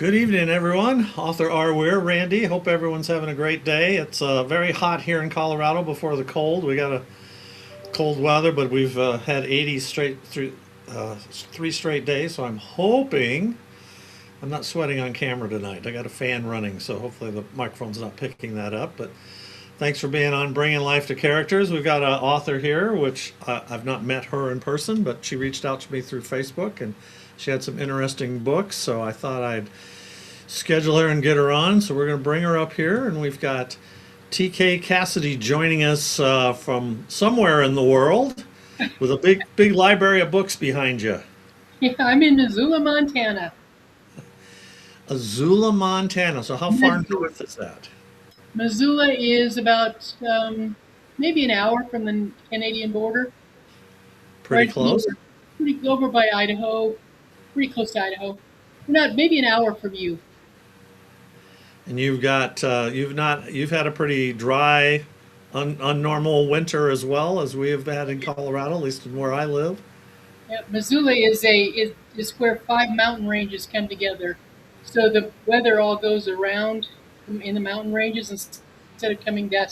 Good evening, everyone. Author R. Weir, Randy. Hope everyone's having a great day. It's very hot here in Colorado before the cold. We got a cold weather, but we've had 80 straight through 3 straight days. So I'm hoping I'm not sweating on camera tonight. I got a fan running, so hopefully the microphone's not picking that up. But thanks for being on Bringing Life to Characters. We've got an author here, which I've not met her in person, but she reached out to me through Facebook and she had some interesting books. So I thought I'd schedule her and get her on. So we're going to bring her up here, and we've got TK Cassidy joining us from somewhere in the world with a big library of books behind you. Yeah, I'm in Missoula, Montana. Azula, Montana. So how far north is that? Missoula is about maybe an hour from the Canadian border, Pretty right close. pretty over by Idaho, pretty close to Idaho. Not maybe an hour from you. And you've got you've had a pretty dry, unnormal winter as well as we have had in Colorado, at least in where I live. Yeah, Missoula is where five mountain ranges come together, so the weather all goes around in the mountain ranges instead of coming down.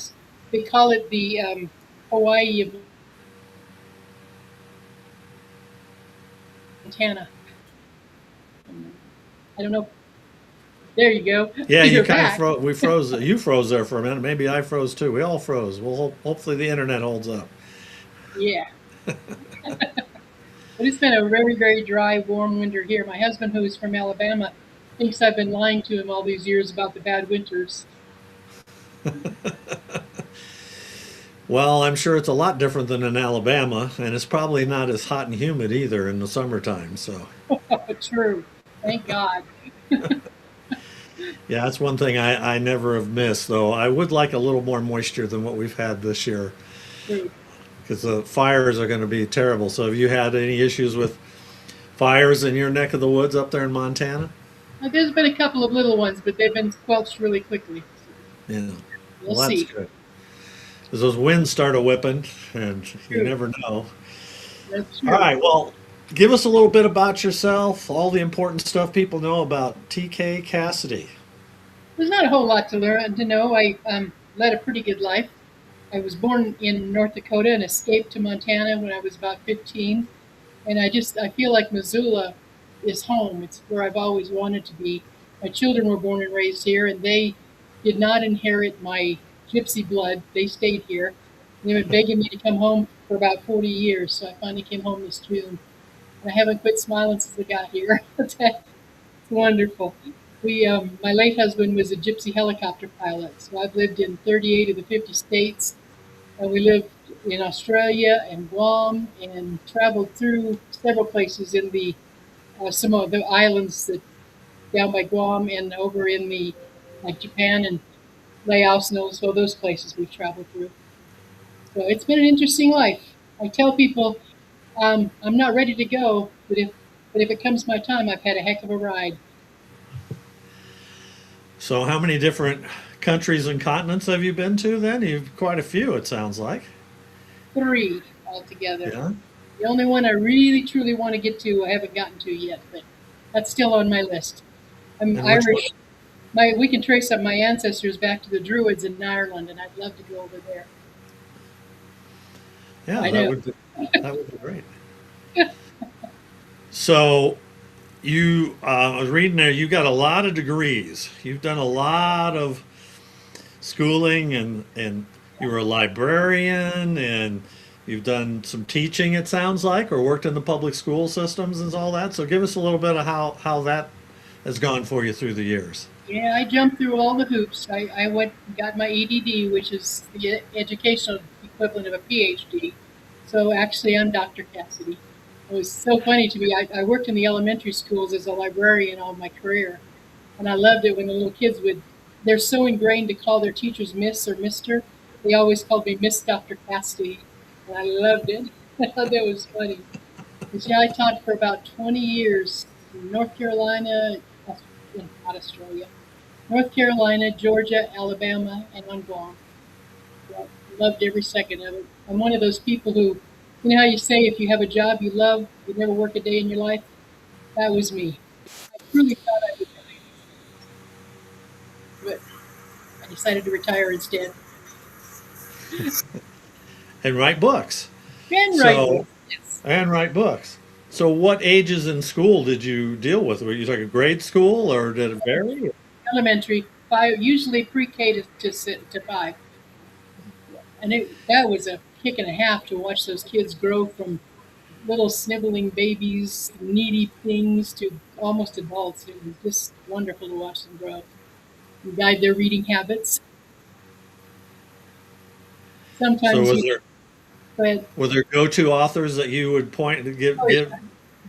They call it the Hawaii of Montana. I don't know. There you go. Yeah, you You're kind of back. froze. We froze. You froze there for a minute. Maybe I froze too. We all froze. Well, hopefully the internet holds up. Yeah. But it's been a very, very dry, warm winter here. My husband, who is from Alabama, thinks I've been lying to him all these years about the bad winters. Well, I'm sure it's a lot different than in Alabama, and it's probably not as hot and humid either in the summertime. So, True. Thank God. yeah, that's one thing I never have missed, though. I would like a little more moisture than what we've had this year True. because the fires are going to be terrible. So, have you had any issues with fires in your neck of the woods up there in Montana? There's been a couple of little ones, but they've been squelched really quickly. Yeah. We'll Well, that's see. good. Because those winds start a whipping, and you True. never know. That's All true. right. Well, give us a little bit about yourself, all the important stuff people know about TK Cassidy. There's not a whole lot to learn to know. I led a pretty good life. I was born in North Dakota and escaped to Montana when I was about 15. And I feel like Missoula is home. It's where I've always wanted to be. My children were born and raised here, and they did not inherit my gypsy blood. They stayed here. They've been begging me to come home for about 40 years, so I finally came home this June. And I haven't quit smiling since I got here. It's wonderful. My late husband was a gypsy helicopter pilot, so I've lived in 38 of the 50 states, and we lived in Australia and Guam, and traveled through several places in the some of the islands that down by Guam and over in the like Japan and Laos and those places we've traveled through. So it's been an interesting life. I tell people I'm not ready to go, but if it comes my time, I've had a heck of a ride. So, how many different countries and continents have you been to then? You've quite a few, it sounds like. Three altogether. Yeah. The only one I really truly want to get to, I haven't gotten to yet, but that's still on my list. I'm And which one? Irish. We can trace up my ancestors back to the Druids in Ireland, and I'd love to go over there. Yeah, I know. that would be great. So, I was reading there, you got a lot of degrees. You've done a lot of schooling, and you were a librarian, and you've done some teaching, it sounds like, or worked in the public school systems and all that. So, give us a little bit of how that has gone for you through the years. Yeah, I jumped through all the hoops. I went and got my EDD, which is the educational equivalent of a PhD. So actually, I'm Dr. Cassidy. It was so funny to me. I worked in the elementary schools as a librarian all my career, and I loved it when the little kids would. They're so ingrained to call their teachers Miss or Mister. They always called me Miss Dr. Cassidy, and I loved it. I thought that was funny. But yeah, I taught for about 20 years in North Carolina, not Australia, North Carolina, Georgia, Alabama, and on Guam. Yeah, loved every second of it. I'm one of those people who, you know how you say if you have a job you love, you never work a day in your life? That was me. I truly thought I would die. decided to retire instead And write books. and write So, books. Yes. and write books. So, what ages in school did you deal with? Were you like a grade school, or did it vary? Elementary, five, usually pre-K to five. And that was a kick and a half to watch those kids grow from little sniveling babies, needy things, to almost adults. It was just wonderful to watch them grow and guide their reading habits. So, Sometimes we, but were there go-to authors that you would point to oh give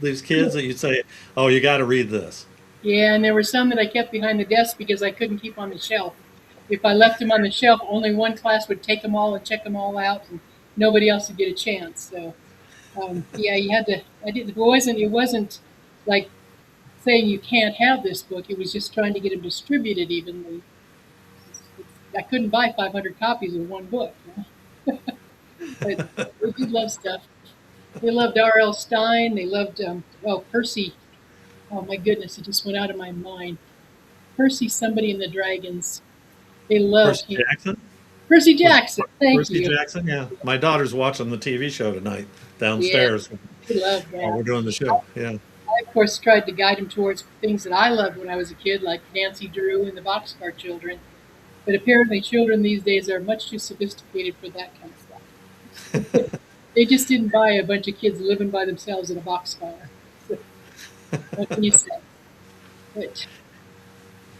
these yeah, kids that you'd say, "Oh, you got to read this." yeah, and there were some that I kept behind the desk because I couldn't keep on the shelf. If I left them on the shelf, only one class would take them all and check them all out, and nobody else would get a chance. So yeah, you had to. I did. It wasn't like saying you can't have this book. It was just trying to get them distributed evenly. I couldn't buy 500 copies of one book, but they did love stuff. They loved R.L. Stein. They loved Percy. Oh my goodness, it just went out of my mind. Percy, somebody in the Dragons. They loved Percy him. Jackson. Percy Was it Jackson. Thank Percy you. Jackson? Yeah. My daughter's watching the TV show tonight Yeah, downstairs they loved while that. we're doing the show. Yeah. I, of course, tried to guide him towards things that I loved when I was a kid, like Nancy Drew and the Boxcar Children. But apparently, children these days are much too sophisticated for that kind of stuff. They just didn't buy a bunch of kids living by themselves in a boxcar. So, what can you say? But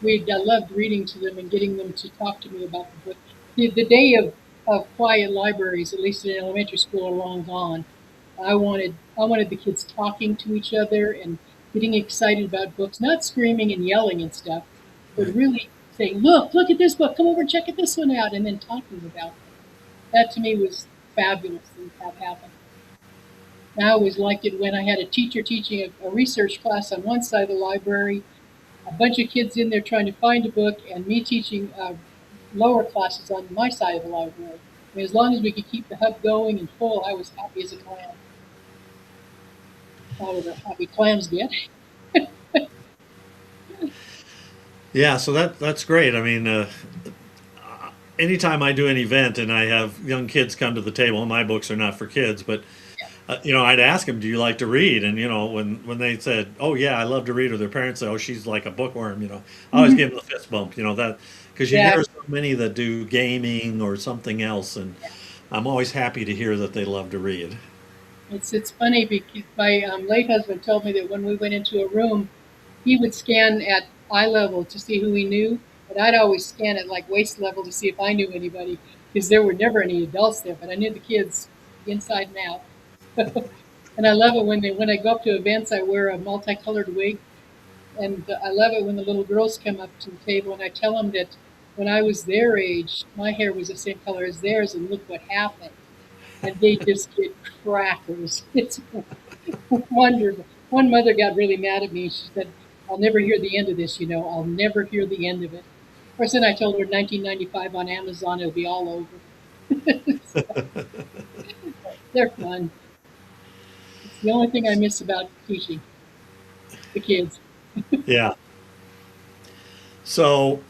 I loved reading to them and getting them to talk to me about the book. The day of quiet libraries, at least in elementary school, are long gone. I wanted the kids talking to each other and getting excited about books, not screaming and yelling and stuff, but Right. really saying, look at this book, come over and check this one out, and then talking about them. That to me was fabulous thing to have happen. And I always liked it when I had a teacher teaching a research class on one side of the library, a bunch of kids in there trying to find a book, and me teaching lower classes on my side of the library. I mean, as long as we could keep the hub going and full, I was happy as a clam. I was a happy clams get. Yeah. So that's great. I mean, anytime I do an event and I have young kids come to the table, and my books are not for kids, but I'd ask them, "Do you like to read?" And when they said, "Oh yeah, I love to read," or their parents say, "Oh, she's like a bookworm," I always give them the fist bump. That because you Yeah, hear so many that do gaming or something else, and I'm always happy to hear that they love to read. it's funny because my late husband told me that when we went into a room, he would scan at eye level to see who he knew, but I'd always scan at like waist level to see if I knew anybody because there were never any adults there, but I knew the kids inside and out. And I love it when I go up to events, I wear a multicolored wig, and I love it when the little girls come up to the table and I tell them that when I was their age, my hair was the same color as theirs, and look what happened. And they just get crackers. It's wonderful. One mother got really mad at me. She said, "I'll never hear the end of this. I'll never hear the end of it." Of course, then I told her 1995 on Amazon, it'll be all over. They're fun. It's the only thing I miss about teaching the kids. Yeah. So,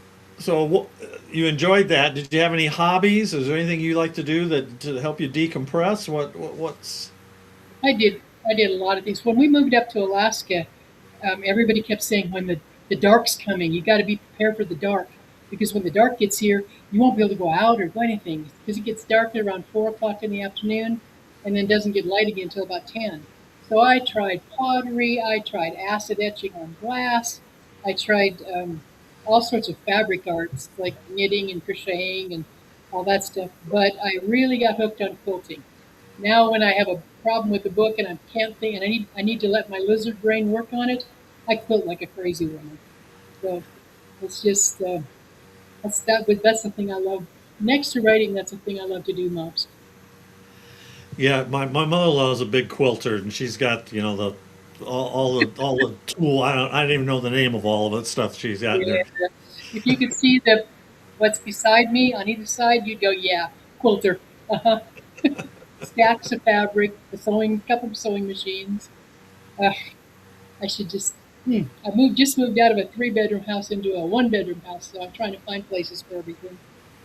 you enjoyed that. Did you have any hobbies? Is there anything you like to do that to help you decompress? What's I did. I did a lot of things. When we moved up to Alaska, everybody kept saying, when the dark's coming, you got to be prepared for the dark. Because when the dark gets here, you won't be able to go out or do anything. Because it gets dark at around 4 o'clock in the afternoon and then doesn't get light again until about 10. So I tried pottery. I tried acid etching on glass. I tried all sorts of fabric arts like knitting and crocheting and all that stuff. But I really got hooked on quilting. Now, when I have a problem with the book and I can't think, and I need to let my lizard brain work on it, I quilt like a crazy woman. So it's just that's the thing I love. Next to writing, that's the thing I love to do most. Yeah, my mother-in-law is a big quilter, and she's got the all the tool. I don't even know the name of all of it stuff she's got in Yeah. there. If you could see the what's beside me on either side, you'd go, yeah, quilter. Uh-huh. Stacks of fabric, a couple of sewing machines. Uh, I should just I just moved out of a 3-bedroom house into a 1-bedroom house, so I'm trying to find places for everything.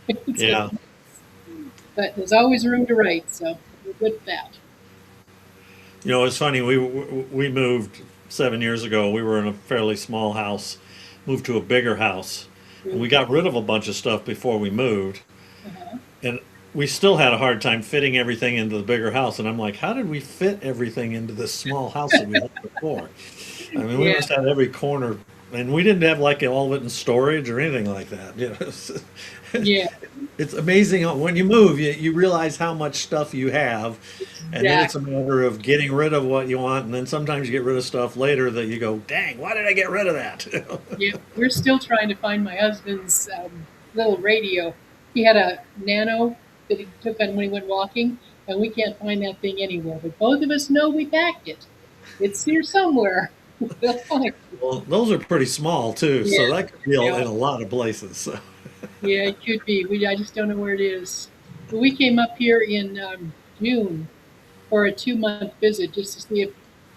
It's a, Yeah. but there's always room to write, so we're good at that. You know, it's funny. We moved 7 years ago. We were in a fairly small house, moved to a bigger house, and we got rid of a bunch of stuff before we moved. Uh-huh. And we still had a hard time fitting everything into the bigger house. And I'm like, how did we fit everything into this small house that we had before? I mean, we Yeah, must have every corner, and we didn't have like all of it in storage or anything like that. You know, yeah, it's amazing when you move, you realize how much stuff you have, and then it's a exactly. matter of getting rid of what you want, and then sometimes you get rid of stuff later that you go, dang, why did I get rid of that? Yeah, we're still trying to find my husband's little radio. He had a Nano that he took on when he went walking, and we can't find that thing anywhere. But both of us know we packed it. It's here somewhere. We'll find it. Well, those are pretty small too, Yeah, so that could be yeah, in a lot of places. So. yeah. It could be. I just don't know where it is. But we came up here in June for a 2-month visit just to see if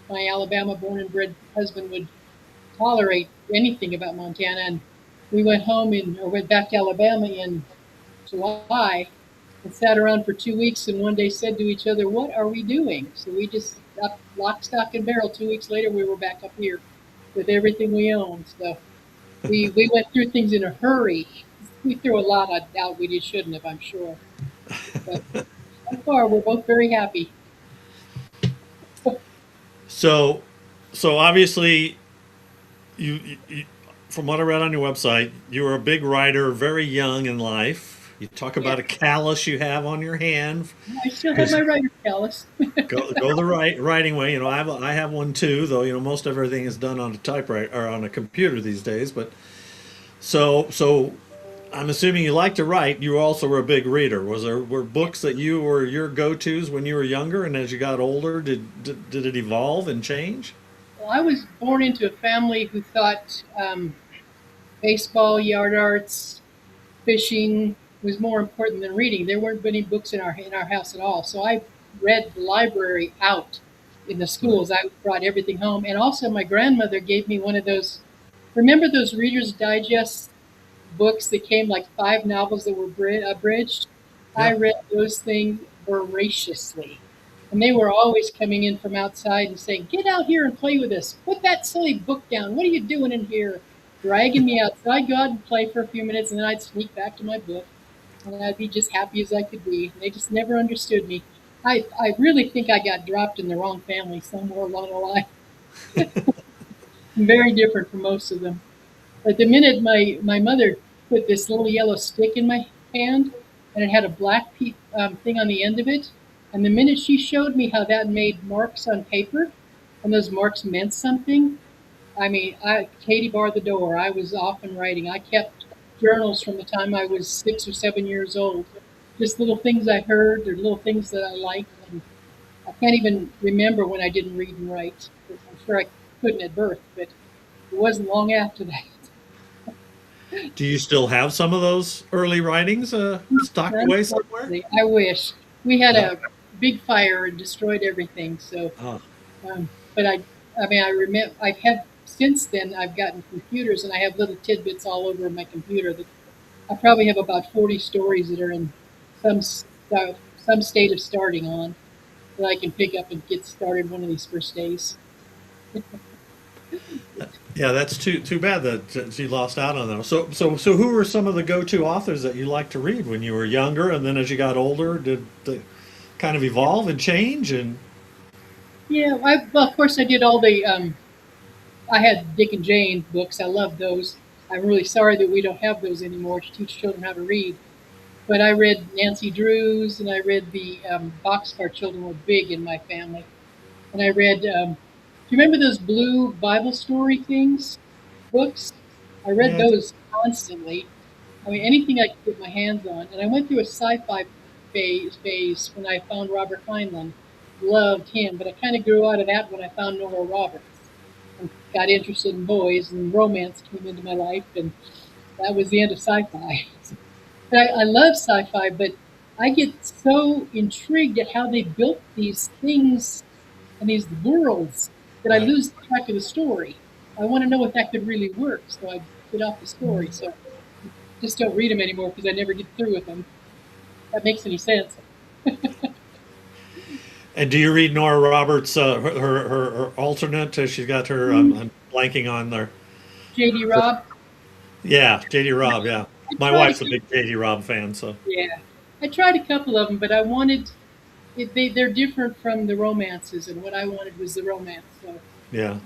my Alabama born and bred husband would tolerate anything about Montana. And we went home or went back to Alabama in July and sat around for 2 weeks and one day said to each other, "What are we doing?" So we just got lock, stock, and barrel. 2 weeks later, we were back up here with everything we owned. So we went through things in a hurry. We threw a lot out we just shouldn't have, I'm sure. But so far, we're both very happy. So, so obviously, you, from what I read on your website, you were a big writer, very young in life. You talk Yeah, about a callus you have on your hand I still have because my writer's callus. go the writing way. You know, I have one too, though. You know, most everything is done on a typewriter or on a computer these days. But so I'm assuming you like to write. You also were a big reader. Were books that you were your go tos when you were younger, and as you got older, did it evolve and change? Well, I was born into a family who thought baseball, yard arts, fishing was more important than reading. There weren't many books in our house at all, so I read the library out in the Right. schools. I brought everything home, and also my grandmother gave me one of those. Remember those Reader's Digest books that came like 5 novels that were abridged? I Yeah. read those things voraciously. And they were always coming in from outside and saying, "Get out here and play with us. Put that silly book down. What are you doing in here?" Dragging me out. So I'd go out and play for a few minutes and then I'd sneak back to my book and I'd be just happy as I could be. And they just never understood me. I really think I got dropped in the wrong family somewhere along the line. I'm very different from most of them. But the minute my mother put this little yellow stick in my hand, and it had a black thing on the end of it, and the minute she showed me how that made marks on paper, and those marks meant something, I mean, Katie barred the door. I was off and writing. I kept journals from the time I was 6 or 7 years old, just little things I heard or little things that I liked. And I can't even remember when I didn't read and write. I'm sure I couldn't at birth, but it wasn't long after that. Do you still have some of those early writings stocked away somewhere? Unfortunately, I wish. We had No. a big fire and destroyed everything. So, Oh, but I mean, I remember I've had since then. I've gotten computers, and I have little tidbits all over my computer. That I probably have about 40 stories that are in some state of starting on that I can pick up and get started one of these first days. yeah, that's too bad that you lost out on those. So who were some of the go-to authors that you liked to read when you were younger, and then as you got older, did they kind of evolve and change? And Yeah, well, of course I did all the. I had Dick and Jane books. I loved those. I'm really sorry that we don't have those anymore to teach children how to read. But I read Nancy Drews, and I read the Boxcar Children were big in my family. And I read. Do you remember those blue Bible story things, books? I read yeah, those constantly. I mean, anything I could get my hands on. And I went through a sci-fi phase when I found Robert Heinlein. Loved him, but I kind of grew out of that when I found Nora Roberts and got interested in boys, and romance came into my life, and that was the end of sci-fi. But I love sci-fi, but I get so intrigued at how they built these things and these worlds that I right. lose track of the story. I want to know if that could really work. So I get off the story. So just don't read them anymore because I never get through with them. If that makes any sense. And do you read Nora Roberts' her alternate? She's got her. I'm blanking on there. JD Robb. Yeah, JD Robb. Yeah, I my tried to wife's a keep. big JD Robb fan. So Yeah, I tried a couple of them, but I wanted. They're different from the romances, and what I wanted was the romance. So yeah,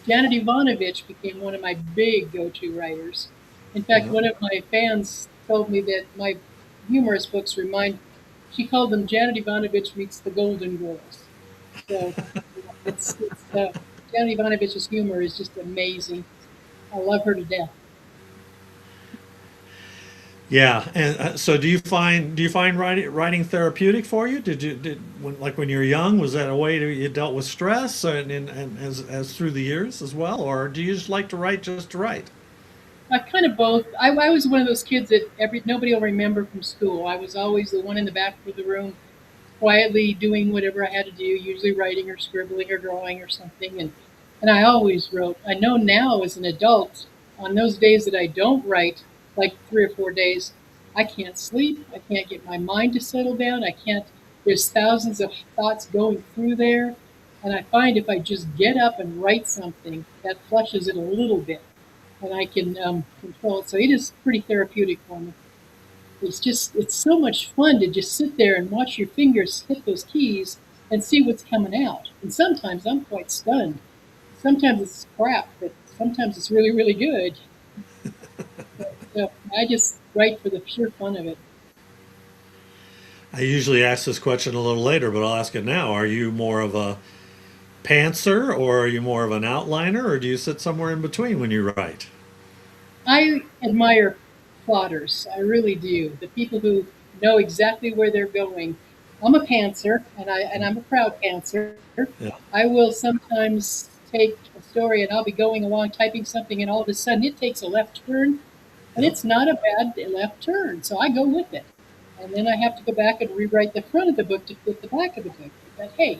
Janet Ivanovich became one of my big go-to writers. In fact, yeah. one of my fans told me that my humorous books remind. She called them Janet Ivanovich meets the Golden Girls. So Janet Ivanovich's humor is just amazing. I love her to death. Yeah, and so do you find writing therapeutic for you? When you were young, was that a way you dealt with stress and as through the years as well, or do you just like to write just to write? I kind of both. I was one of those kids that nobody will remember from school. I was always the one in the back of the room, quietly doing whatever I had to do, usually writing or scribbling or drawing or something. And I always wrote. I know now as an adult, on those days that I don't write, like 3 or 4 days, I can't sleep. I can't get my mind to settle down. I can't. There's thousands of thoughts going through there, and I find if I just get up and write something, that flushes it a little bit, and I can control it. So it is pretty therapeutic for me. It's so much fun to just sit there and watch your fingers hit those keys and see what's coming out. And sometimes I'm quite stunned. Sometimes it's crap, but sometimes it's really, really good. So I just write for the pure fun of it. I usually ask this question a little later, but I'll ask it now. Are you more of a pantser, or are you more of an outliner, or do you sit somewhere in between when you write? I admire plotters. I really do. The people who know exactly where they're going. I'm a pantser, and I'm a proud pantser. Yeah, I will sometimes take a story and I'll be going along typing something, and all of a sudden it takes a left turn, and yeah. it's not a bad left turn, so I go with it. And then I have to go back and rewrite the front of the book to fit the back of the book. But hey,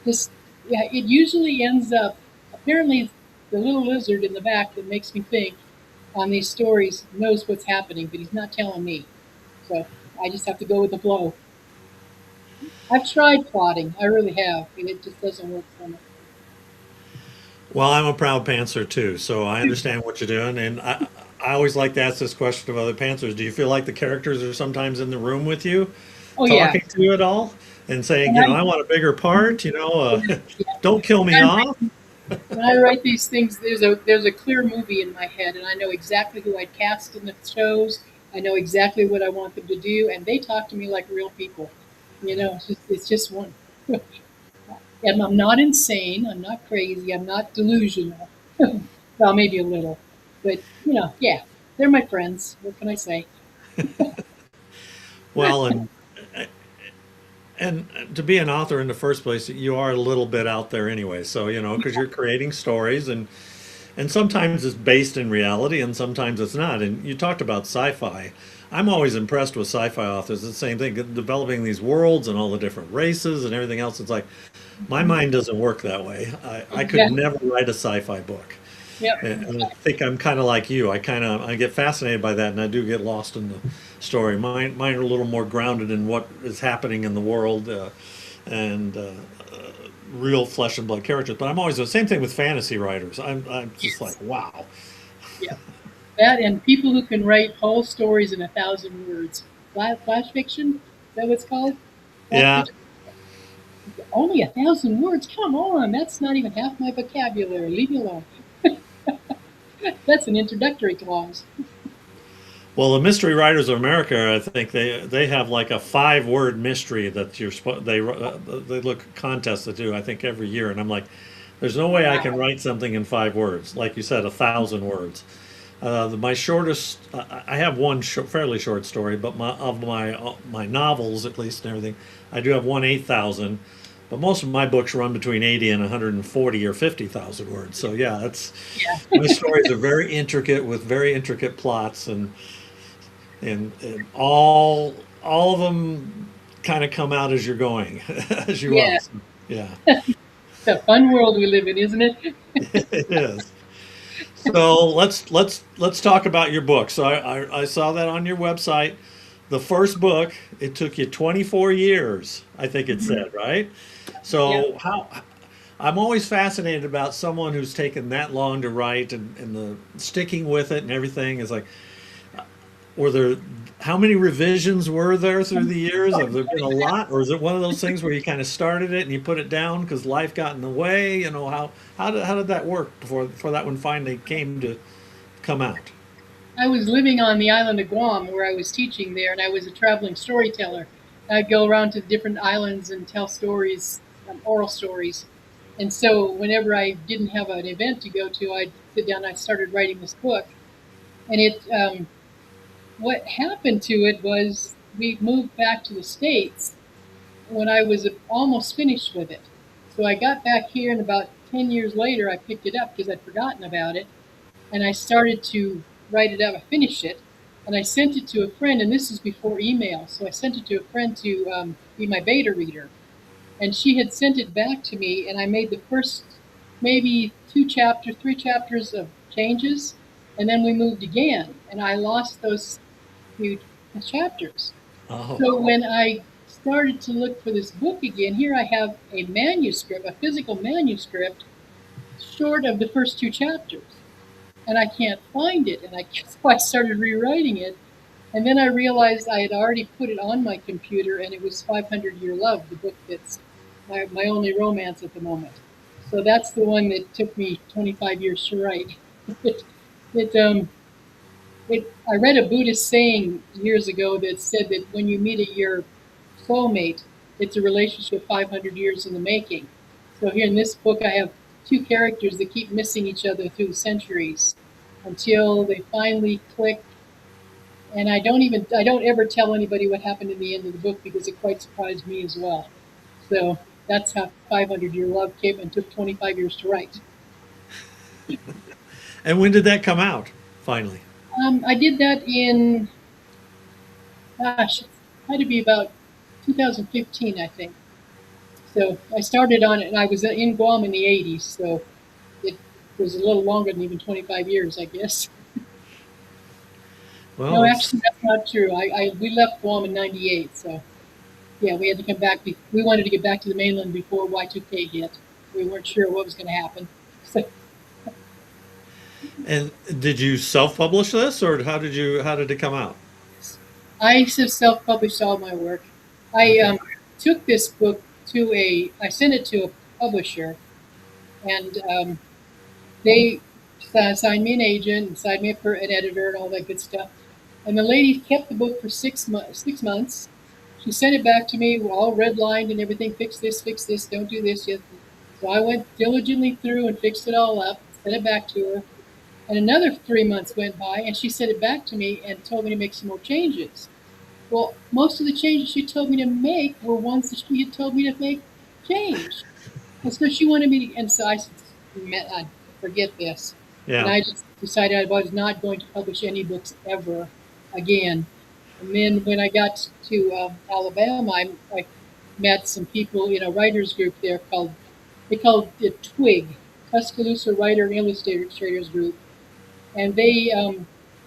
just yeah, it usually ends up. Apparently, the little lizard in the back that makes me think on these stories knows what's happening, but he's not telling me. So I just have to go with the flow. I've tried plotting, I really have, and it just doesn't work for me. Well, I'm a proud pantser too, so I understand what you're doing, and I always like to ask this question of other pantsers. Do you feel like the characters are sometimes in the room with you, Oh yeah, talking to you at all, and saying, and I I want a bigger part, yeah, don't kill when me I off? write, when I write these things, there's a clear movie in my head, and I know exactly who I'd cast in the shows. I know exactly what I want them to do, and they talk to me like real people. It's just one. And I'm not insane. I'm not crazy. I'm not delusional. Well, maybe a little, but yeah, they're my friends. What can I say? Well, and to be an author in the first place, you are a little bit out there anyway. So because you're creating stories, and sometimes it's based in reality, and sometimes it's not. And you talked about sci-fi. I'm always impressed with sci-fi authors. It's the same thing, developing these worlds and all the different races and everything else. It's like my mind doesn't work that way. I could Exactly. never write a sci-fi book. Yep. And I think I'm kind of like you. I get fascinated by that, and I do get lost in the story. Mine are a little more grounded in what is happening in the world, and real flesh and blood characters. But I'm always the same thing with fantasy writers. I'm just like, Yes. wow. Yeah. That and people who can write whole stories in 1,000 words. Flash fiction? Is that what it's called? Flash Yeah. fiction? Only 1,000 words? Come on, that's not even half my vocabulary. Leave me alone. That's an introductory clause. Well, the Mystery Writers of America, I think they have like a 5 word mystery that they look at contests to do. I think every year, and I'm like, there's no way I can Wow. write something in 5 words, like you said, 1,000 words. My shortest, I have one fairly short story, but my novels, at least and everything, I do have one 8,000. But most of my books run between 80 and 140 or 50,000 words. So yeah, that's Yeah. my stories are very intricate with very intricate plots, and all of them kind of come out as you're going, as you Yeah. are. So, yeah. a fun world we live in, isn't it? It is. So let's talk about your book. So I saw that on your website. The first book, it took you 24 years, I think it Hmm. said, right? Yeah. So how I'm always fascinated about someone who's taken that long to write and the sticking with it and everything is like, were there, how many revisions were there through the years? Have there been a lot, or is it one of those things where you kind of started it and you put it down because life got in the way? You know, how did that work before that one finally came to come out? I was living on the island of Guam where I was teaching there, and I was a traveling storyteller. I'd go around to different islands and tell stories, oral stories. And so whenever I didn't have an event to go to, I'd sit down and I started writing this book. And what happened to it was we moved back to the States when I was almost finished with it. So I got back here, and about 10 years later, I picked it up because I'd forgotten about it. And I started to write it out, I finished it, and I sent it to a friend. And this is before email, so I sent it to a friend to be my beta reader. And she had sent it back to me, and I made the first maybe 2 chapters, 3 chapters of changes, and then we moved again, and I lost those few chapters. Oh, So when I started to look for this book again, here I have a manuscript, a physical manuscript, short of the first 2 chapters, and I can't find it. And so I started rewriting it, and then I realized I had already put it on my computer, and it was 500 Year Love, the book that's my only romance at the moment. So that's the one that took me 25 years to write. it, it, um, I read a Buddhist saying years ago that said that when you meet your soulmate, it's a relationship 500 years in the making. So here in this book, I have 2 characters that keep missing each other through the centuries until they finally click. And I don't ever tell anybody what happened in the end of the book because it quite surprised me as well. So that's how 500 Year Love came and took 25 years to write. and when did that come out finally? I did that in, gosh, it had to be about 2015, I think. So I started on it, and I was in Guam in the 80s, so it was a little longer than even 25 years, I guess. Well, No, it's actually, that's not true. We left Guam in '98, so yeah, we had to come back. We wanted to get back to the mainland before Y2K hit. We weren't sure what was going to happen. So and did you self-publish this, or how did it come out? I self-published all my work. I Okay. took this book I sent it to a publisher, and they signed me an agent and signed me up for an editor and all that good stuff. And the lady kept the book for 6 months. 6 months. She sent it back to me, all redlined and everything. Fix this, don't do this yet. So I went diligently through and fixed it all up, sent it back to her. And another 3 months went by, and she sent it back to me and told me to make some more changes. Well, most of the changes she told me to make were ones that she had told me to make change. And so she wanted me to, and so I said, forget this. And Yeah. I just decided I was not going to publish any books ever again. And then when I got to Alabama, I met some people in a writers group there they called it TWIG, Tuscaloosa Writer and Illustrators Group. And they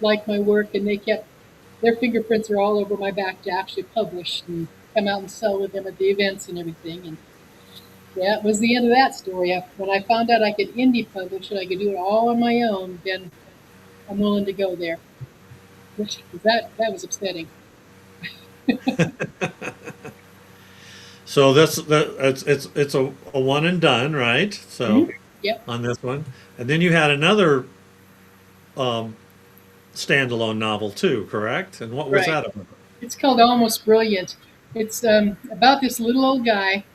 liked my work, and they kept their fingerprints are all over my back to actually publish and come out and sell with them at the events and everything. And that was the end of that story. When I found out I could indie publish and I could do it all on my own, then I'm willing to go there. That was upsetting. So it's a one and done, right? Hmm. So Yep, on this one, and then you had another um, standalone novel too, correct? And what was right. that about? It's called Almost Brilliant. It's about this little old guy.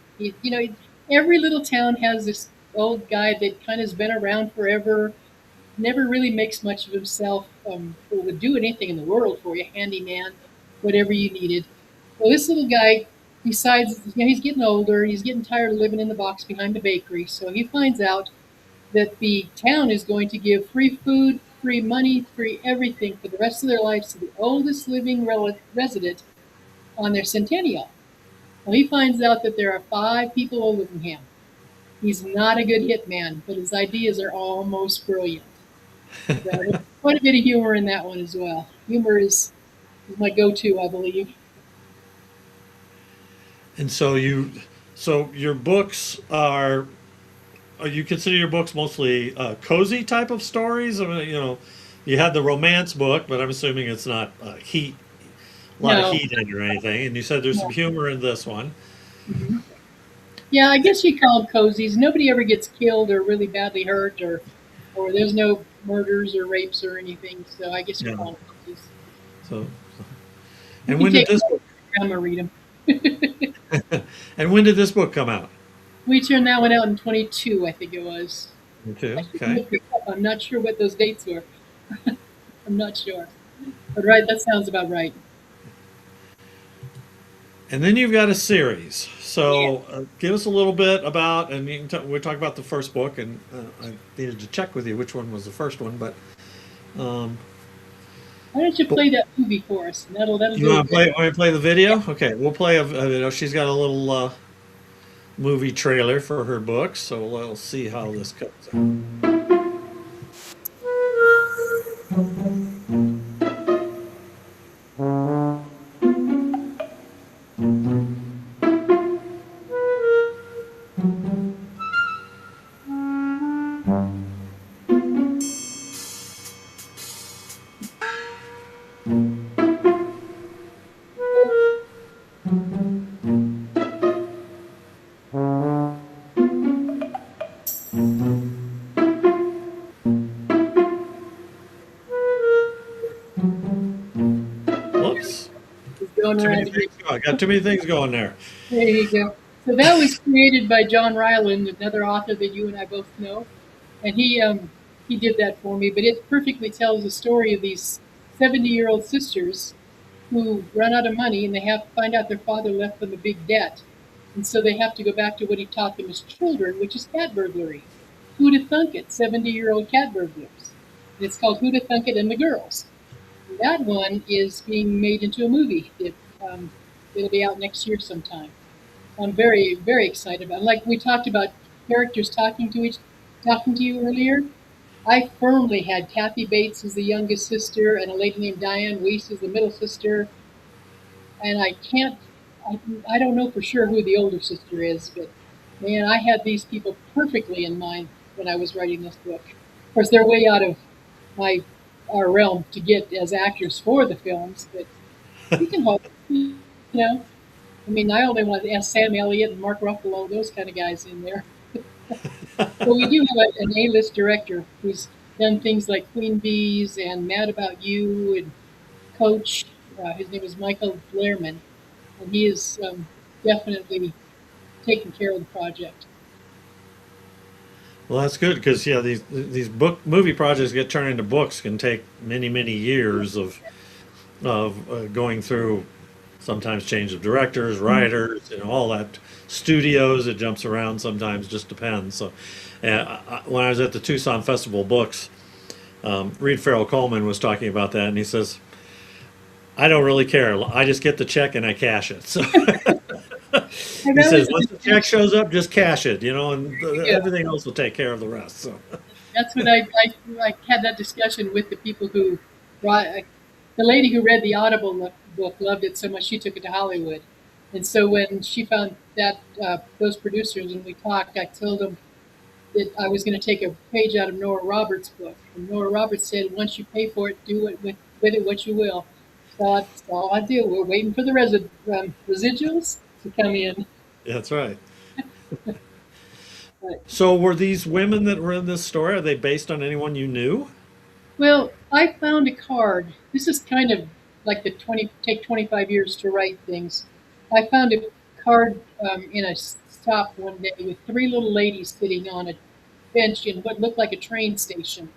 Every little town has this old guy that kind of has been around forever, never really makes much of himself, or would do anything in the world for you, handyman, whatever you needed. Well, this little guy decides, he's getting older, he's getting tired of living in the box behind the bakery, so he finds out that the town is going to give free food, free money, free everything for the rest of their lives to the oldest living resident on their centennial. Well, he finds out that there are 5 people older than him. He's not a good hitman, but his ideas are almost brilliant. So there's quite a bit of humor in that one as well. Humor is my go-to, I believe. And so your books are you consider your books mostly cozy type of stories? I mean, you had the romance book, but I'm assuming it's not a lot of No, heat in it or anything. And you said there's some no. humor in this one. Hmm. Yeah, I guess you call them cozies. Nobody ever gets killed or really badly hurt, or there's no murders or rapes or anything. So I guess you Yeah. call them cozies. So, You and can when did take this them book? to grandma read them. And when did this book come out? We turned that one out in 22, I think it was. Me I too. should Okay. look it up. I'm not sure what those dates were. I'm not sure. But right, that sounds about right. And then you've got a series. Yeah. So give us a little bit about, and we'll talk about the first book. And I needed to check with you which one was the first one, um, Why don't you but play that movie for us? And that'll you do a want to good. play the video? Okay, we'll play she's got a little movie trailer for her book, so we'll see how this goes. Whoops, It's going too many around things going. Got too many things going there. There you go. So that was created by John Ryland, another author that you and I both know, and he did that for me. But it perfectly tells the story of these 70-year-old sisters who run out of money and they have to find out their father left them a big debt, and so they have to go back to what he taught them as children, which is cat burglary. Who'da thunk it? 70-year-old cat burglars. And it's called Who'da Thunk It and the Girls. And that one is being made into a movie. It'll be out next year sometime. I'm very, very excited about it. Like we talked about characters talking to you earlier. I firmly had Kathy Bates as the youngest sister and a lady named Diane Weiss as the middle sister. And I, I don't know for sure who the older sister is, but man, I had these people perfectly in mind when I was writing this book. Of course, they're way out of my our realm to get as actors for the films, but we can hope. Know, I mean, I only want to ask Sam Elliott and Mark Ruffalo, those kind of guys in there. But we do have an A-list director who's done things like Queen Bees and Mad About You and Coach. His name is Michael Blairman, and he is definitely taking care of the project. Well, that's good because yeah, these book movie projects get turned into books can take many years of going through. Sometimes change of directors, writers, all that. Studios, it jumps around sometimes, just depends. So, when I was at the Tucson Festival of Books, Reed Farrell Coleman was talking about that, and he says, "I don't really care. I just get the check and I cash it." So And he that says, was once the check shows up, just cash it, and yeah, everything else will take care of the rest. So, that's what I had that discussion with the people who brought the lady who read the Audible book loved it so much she took it to Hollywood, and so when she found that those producers and we talked, I told them that I was going to take a page out of Nora Roberts' book, and Nora Roberts said, "Once you pay for it, do it with it what you will." So that's all I do. We're waiting for the residuals to come in. that's right. But So, were these women that were in this story, are they based on anyone you knew? well, I found a card. This is kind of like the 25 years to write things. I found a card in a stop one day with three little ladies sitting on a bench in what looked like a train station.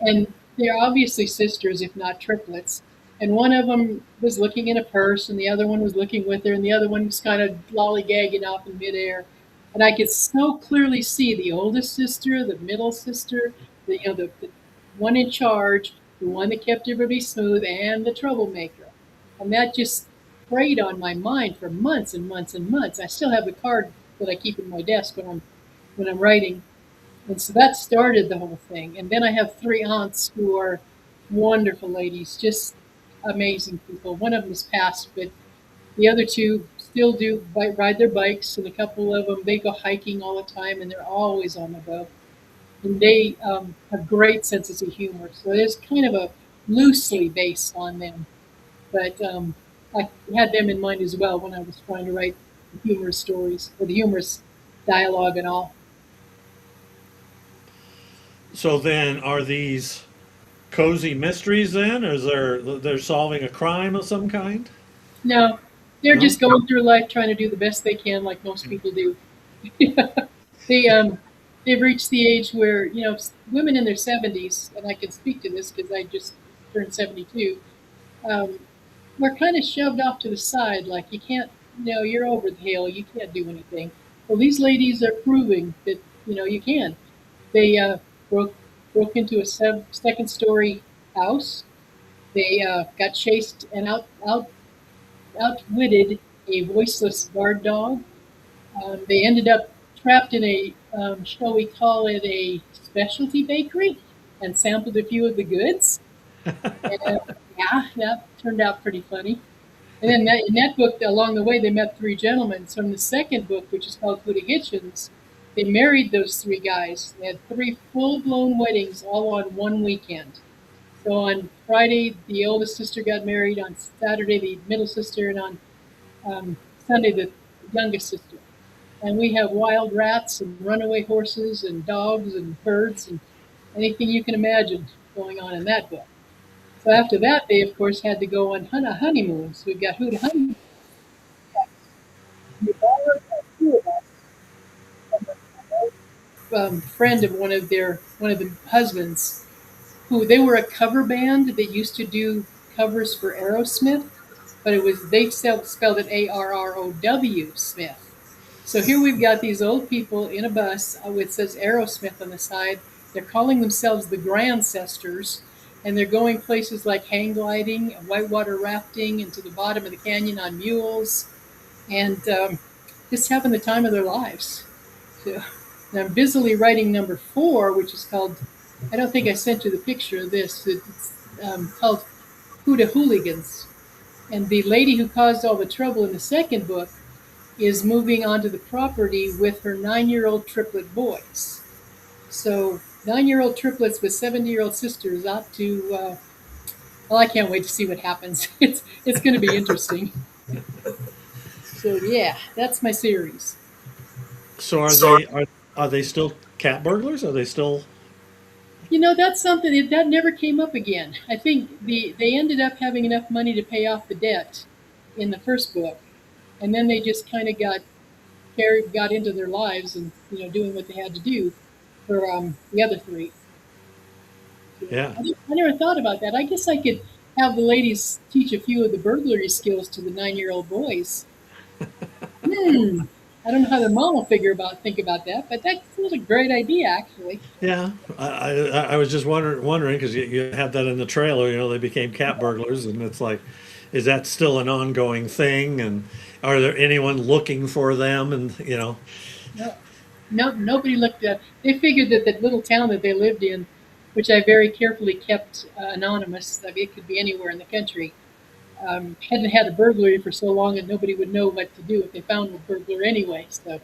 And they're obviously sisters, if not triplets. And one of them was looking in a purse, and the other one was looking with her, and the other one was kind of lollygagging off in midair. And I could so clearly see the oldest sister, the middle sister, the one in charge, the one that kept everybody smooth, and the troublemaker. And that just preyed on my mind for months and months and months. I still have the card that I keep in my desk when I'm when I'm writing. And so that started the whole thing. And then I have three aunts who are wonderful ladies, just amazing people. One of them has passed, but the other two still do ride their bikes, and a couple of them they go hiking all the time, and they're always on the go. And they have great senses of humor, so it is kind of a loosely based on them. But I had them in mind as well when I was trying to write the humorous stories or the humorous dialogue and all. So then, are these cozy mysteries then, or is they're solving a crime of some kind? No, they're No. just going through life trying to do the best they can, like most people do. they they've reached the age where women in their 70s, and I can speak to this because I just turned 72. Um, we're kind of shoved off to the side, like you can't, you're over the hill, you can't do anything. Well, these ladies are proving that you can. They broke broke into a second story house. They got chased and outwitted a voiceless guard dog. They ended up trapped in a, shall we call it, a specialty bakery, and sampled a few of the goods. And yeah, that turned out pretty funny. And then in that book, along the way, they met three gentlemen. So in the second book, which is called Huda Hitchens, they married those three guys. They had three full-blown weddings all on one weekend. So on Friday, the oldest sister got married. On Saturday, the middle sister, and on Sunday, the youngest sister. And we have wild rats and runaway horses and dogs and birds and anything you can imagine going on in that book. So after that, they of course had to go on a honeymoon. So we've got Huda honeymoon. We borrowed two of us from a friend of one of the husbands, who they were a cover band that used to do covers for Aerosmith, but they spelled it ARROW Smith. So here we've got these old people in a bus with says Aerosmith on the side. They're calling themselves the Grandcestors, and they're going places like hang gliding, whitewater rafting, into the bottom of the canyon on mules, and just having the time of their lives. So, and I'm busily writing number 4, which is called, I don't think I sent you the picture of this. It's called Huda Hooligans. And the lady who caused all the trouble in the second book is moving onto the property with her 9-year-old triplet boys. So 9-year-old triplets with 70-year-old sisters out to, well, I can't wait to see what happens. It's going to be interesting. So yeah, that's my series. So are they still cat burglars? Are they still? That's something that never came up again. I think they ended up having enough money to pay off the debt in the first book, and then they just kind of got into their lives and doing what they had to do for the other three. Yeah. I never thought about that. I guess I could have the ladies teach a few of the burglary skills to the 9-year-old boys. Hmm. I don't know how their mom will think about that, but that was a great idea, actually. Yeah, I was just wondering because you have that in the trailer. They became cat burglars, and it's like, is that still an ongoing thing? And are there anyone looking for them? And No, no, nobody looked at. They figured that that little town that they lived in, which I very carefully kept anonymous, I mean, it could be anywhere in the country, hadn't had a burglary for so long that nobody would know what to do if they found a burglar anyway. So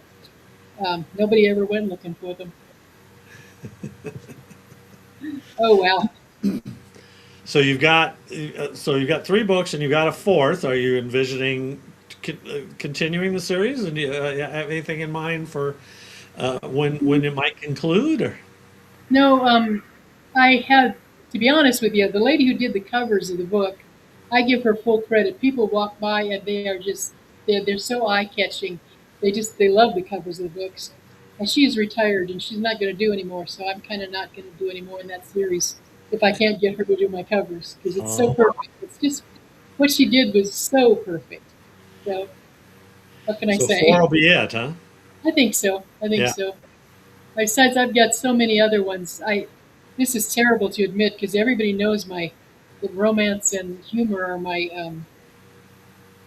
nobody ever went looking for them. Oh well. so you've got 3 books, and you've got a fourth. Are you envisioning continuing the series? And do you have anything in mind for when it might conclude? Or No, I had, to be honest with you, the lady who did the covers of the book, I give her full credit. People walk by and they are just they're so eye catching. They love the covers of the books. And she is retired and she's not going to do anymore. So I'm kind of not going to do any more in that series if I can't get her to do my covers because it's so oh, perfect. It's just what she did was so perfect. So what can I so four say? will be it, huh? I think so. I think Yeah. so. Besides, I've got so many other ones. I This is terrible to admit because everybody knows my the romance and humor are my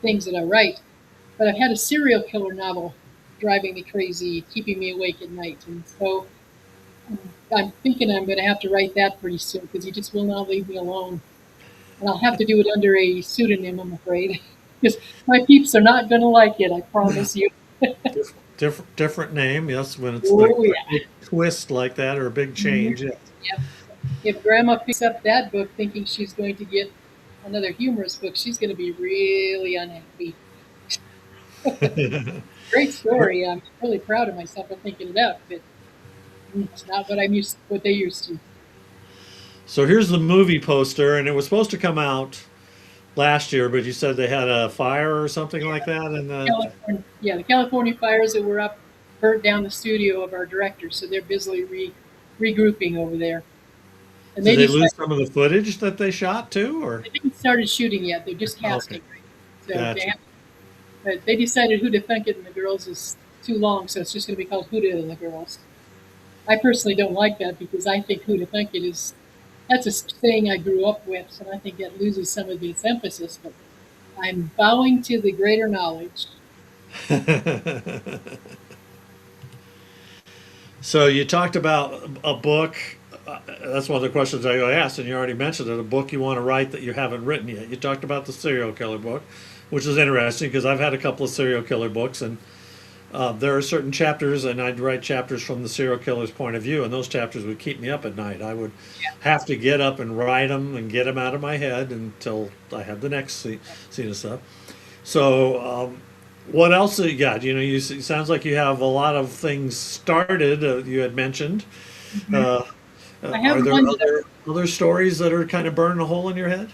things that I write. But I've had a serial killer novel driving me crazy, keeping me awake at night. And so um, I'm thinking I'm going to have to write that pretty soon because he just will not leave me alone. And I'll have to do it under a pseudonym, I'm afraid, because my peeps are not going to like it. I promise you. Different name, yes. When it's like Oh a yeah. big twist like that or a big change, yes. Yep. If Grandma picks up that book thinking she's going to get another humorous book, she's going to be really unhappy. Great story. I'm really proud of myself for thinking it up, but it's not what they used to. So here's the movie poster, and it was supposed to come out last year, but you said they had a fire or something like that, and The California fires that were up burnt down the studio of our director, so they're busily regrouping over there. And did they they lose decided some of the footage that they shot too, or they haven't started shooting yet. They're just okay, casting, right? So gotcha. but they decided Who to Thunk It and the Girls is too long, so it's just going to be called Who and the Girls. I personally don't like that because I think Who to Thunk It is that's a saying I grew up with, so I think it loses some of its emphasis. But I'm bowing to the greater knowledge. So you talked about a book. That's one of the questions I asked, and you already mentioned it. A book you want to write that you haven't written yet. You talked about the serial killer book, which is interesting because I've had a couple of serial killer books, and there are certain chapters, and I'd write chapters from the serial killer's point of view, and those chapters would keep me up at night. I would have to get up and write them and get them out of my head until I had the next scene of stuff. So, what else have you got? You know, it sounds like you have a lot of things started. You had mentioned. Mm-hmm. Uh, I are have there one. other stories that are kind of burning a hole in your head?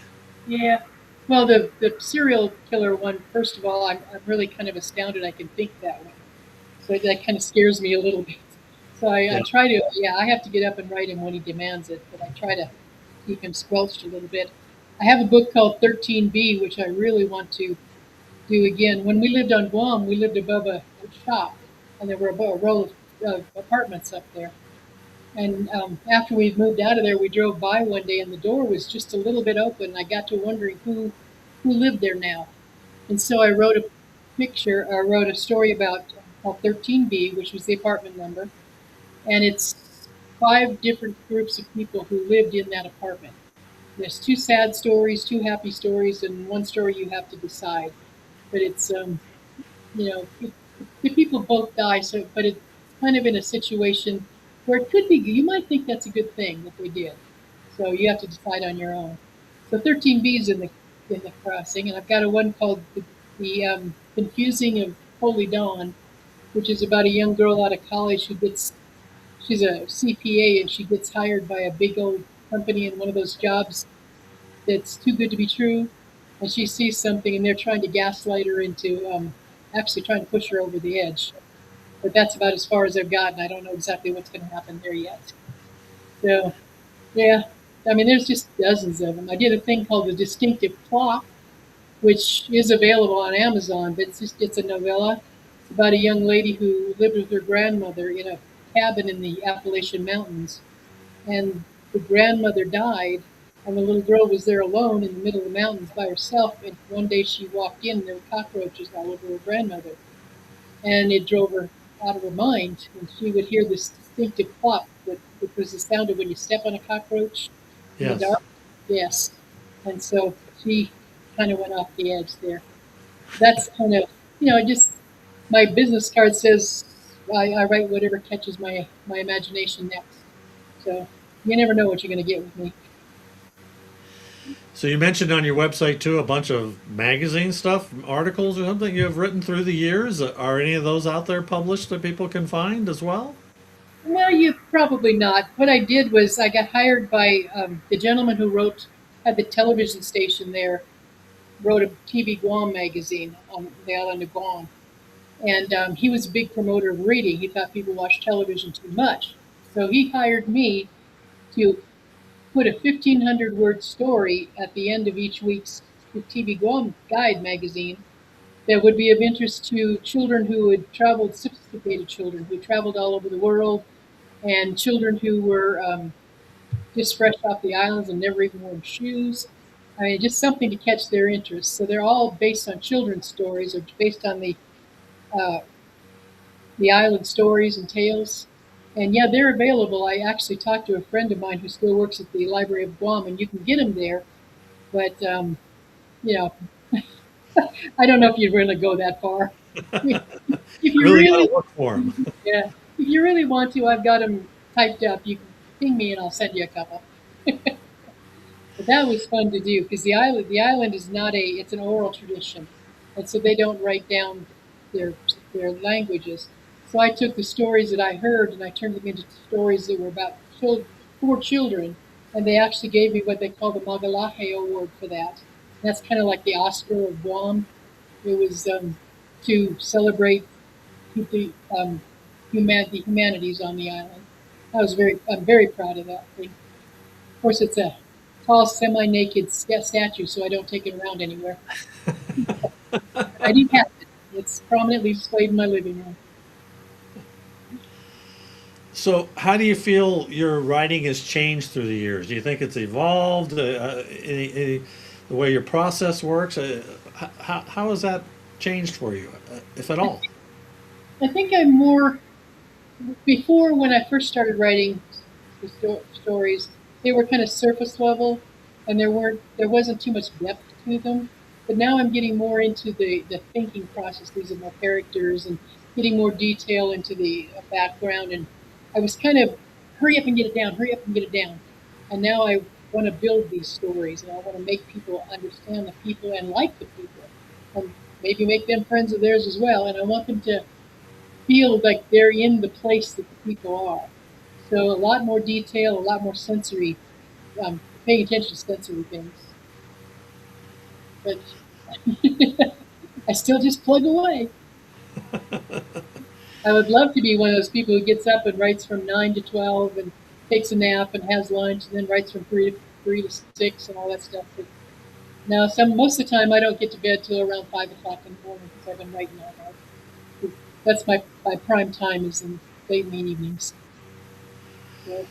Yeah. Well, the serial killer one. First of all, I'm really kind of astounded I can think that way. So that kind of scares me a little bit. So I Yeah. try to. Yeah, I have to get up and write him when he demands it, but I try to keep him squelched a little bit. I have a book called 13B, which I really want to do again. When we lived on Guam, we lived above a shop, and there were a row of apartments up there. And after we moved out of there, we drove by one day, and the door was just a little bit open. And I got to wondering who lived there now. And so I wrote a picture. I wrote a story about called 13B, which was the apartment number, and it's 5 different groups of people who lived in that apartment. There's 2 sad stories, 2 happy stories, and one story you have to decide. But it's you know, the people both die. So, but it's kind of in a situation where it could be. You might think that's a good thing that they did. So you have to decide on your own. So 13B is in the crossing, and I've got a one called the Confusing of Holy Dawn, which is about a young girl out of college who gets she's a CPA and she gets hired by a big old company in one of those jobs that's too good to be true, and she sees something and they're trying to gaslight her into actually trying to push her over the edge. But that's about as far as I've gotten. I don't know exactly what's going to happen there yet. So yeah, I mean, there's just dozens of them. I did a thing called the Distinctive Clock, which is available on Amazon, but it's a novella. It's about a young lady who lived with her grandmother in a cabin in the Appalachian Mountains, and the grandmother died, and the little girl was there alone in the middle of the mountains by herself. And one day she walked in, and there were cockroaches all over her grandmother, and it drove her out of her mind. And she would hear this distinctive plop, which was the sound of when you step on a cockroach in the Yes. dark. Yes, and so she kind of went off the edge there. That's kind of just my business card says I write whatever catches my imagination next. So you never know what you're going to get with me. So you mentioned on your website too a bunch of magazine stuff, articles or something you have written through the years. Are any of those out there published that people can find as well? Well, you probably not. What I did was I got hired by the gentleman who had the television station there, wrote a TV Guam magazine on the island of Guam. And he was a big promoter of reading. He thought people watched television too much. So he hired me to put a 1,500 word story at the end of each week's TV Guam Guide magazine that would be of interest to children who had traveled, sophisticated children who traveled all over the world, and children who were just fresh off the islands and never even worn shoes. I mean, just something to catch their interest. So they're all based on children's stories or based on the uh, the island stories and tales. And yeah, they're available. I actually talked to a friend of mine who still works at the Library of Guam, and you can get them there. But you know, I don't know if you'd really go that far. If you Really got to really, look for them. yeah, if you really want to, I've got them typed up. You can ping me, and I'll send you a couple. But that was fun to do because the island is not it's an oral tradition, and so they don't write down their their languages. So I took the stories that I heard and I turned them into stories that were about for children, and they actually gave me what they call the Magalahe Award for that. And that's kind of like the Oscar of Guam. It was to celebrate the the humanities on the island. I'm very proud of that thing. Of course, it's a tall, semi-naked statue, so I don't take it around anywhere. I do have it. It's prominently displayed in my living room. So, how do you feel your writing has changed through the years? Do you think it's evolved? The way your process works? How has that changed for you, if at all? I think I'm more before when I first started writing the stories, they were kind of surface level, and there wasn't too much depth to them. But now I'm getting more into the thinking processes of my characters and getting more detail into the background. And I was kind of hurry up and get it down, hurry up and get it down. And now I want to build these stories, and I want to make people understand the people and like the people, and maybe make them friends of theirs as well. And I want them to feel like they're in the place that the people are. So a lot more detail, a lot more sensory, paying attention to sensory things. But I still just plug away. I would love to be one of those people who gets up and writes from 9 to 12 and takes a nap and has lunch and then writes from three to six and all that stuff. But now, most of the time, I don't get to bed till around 5 o'clock in the morning because I've been writing all night. That's my prime time is in late in the evenings. So,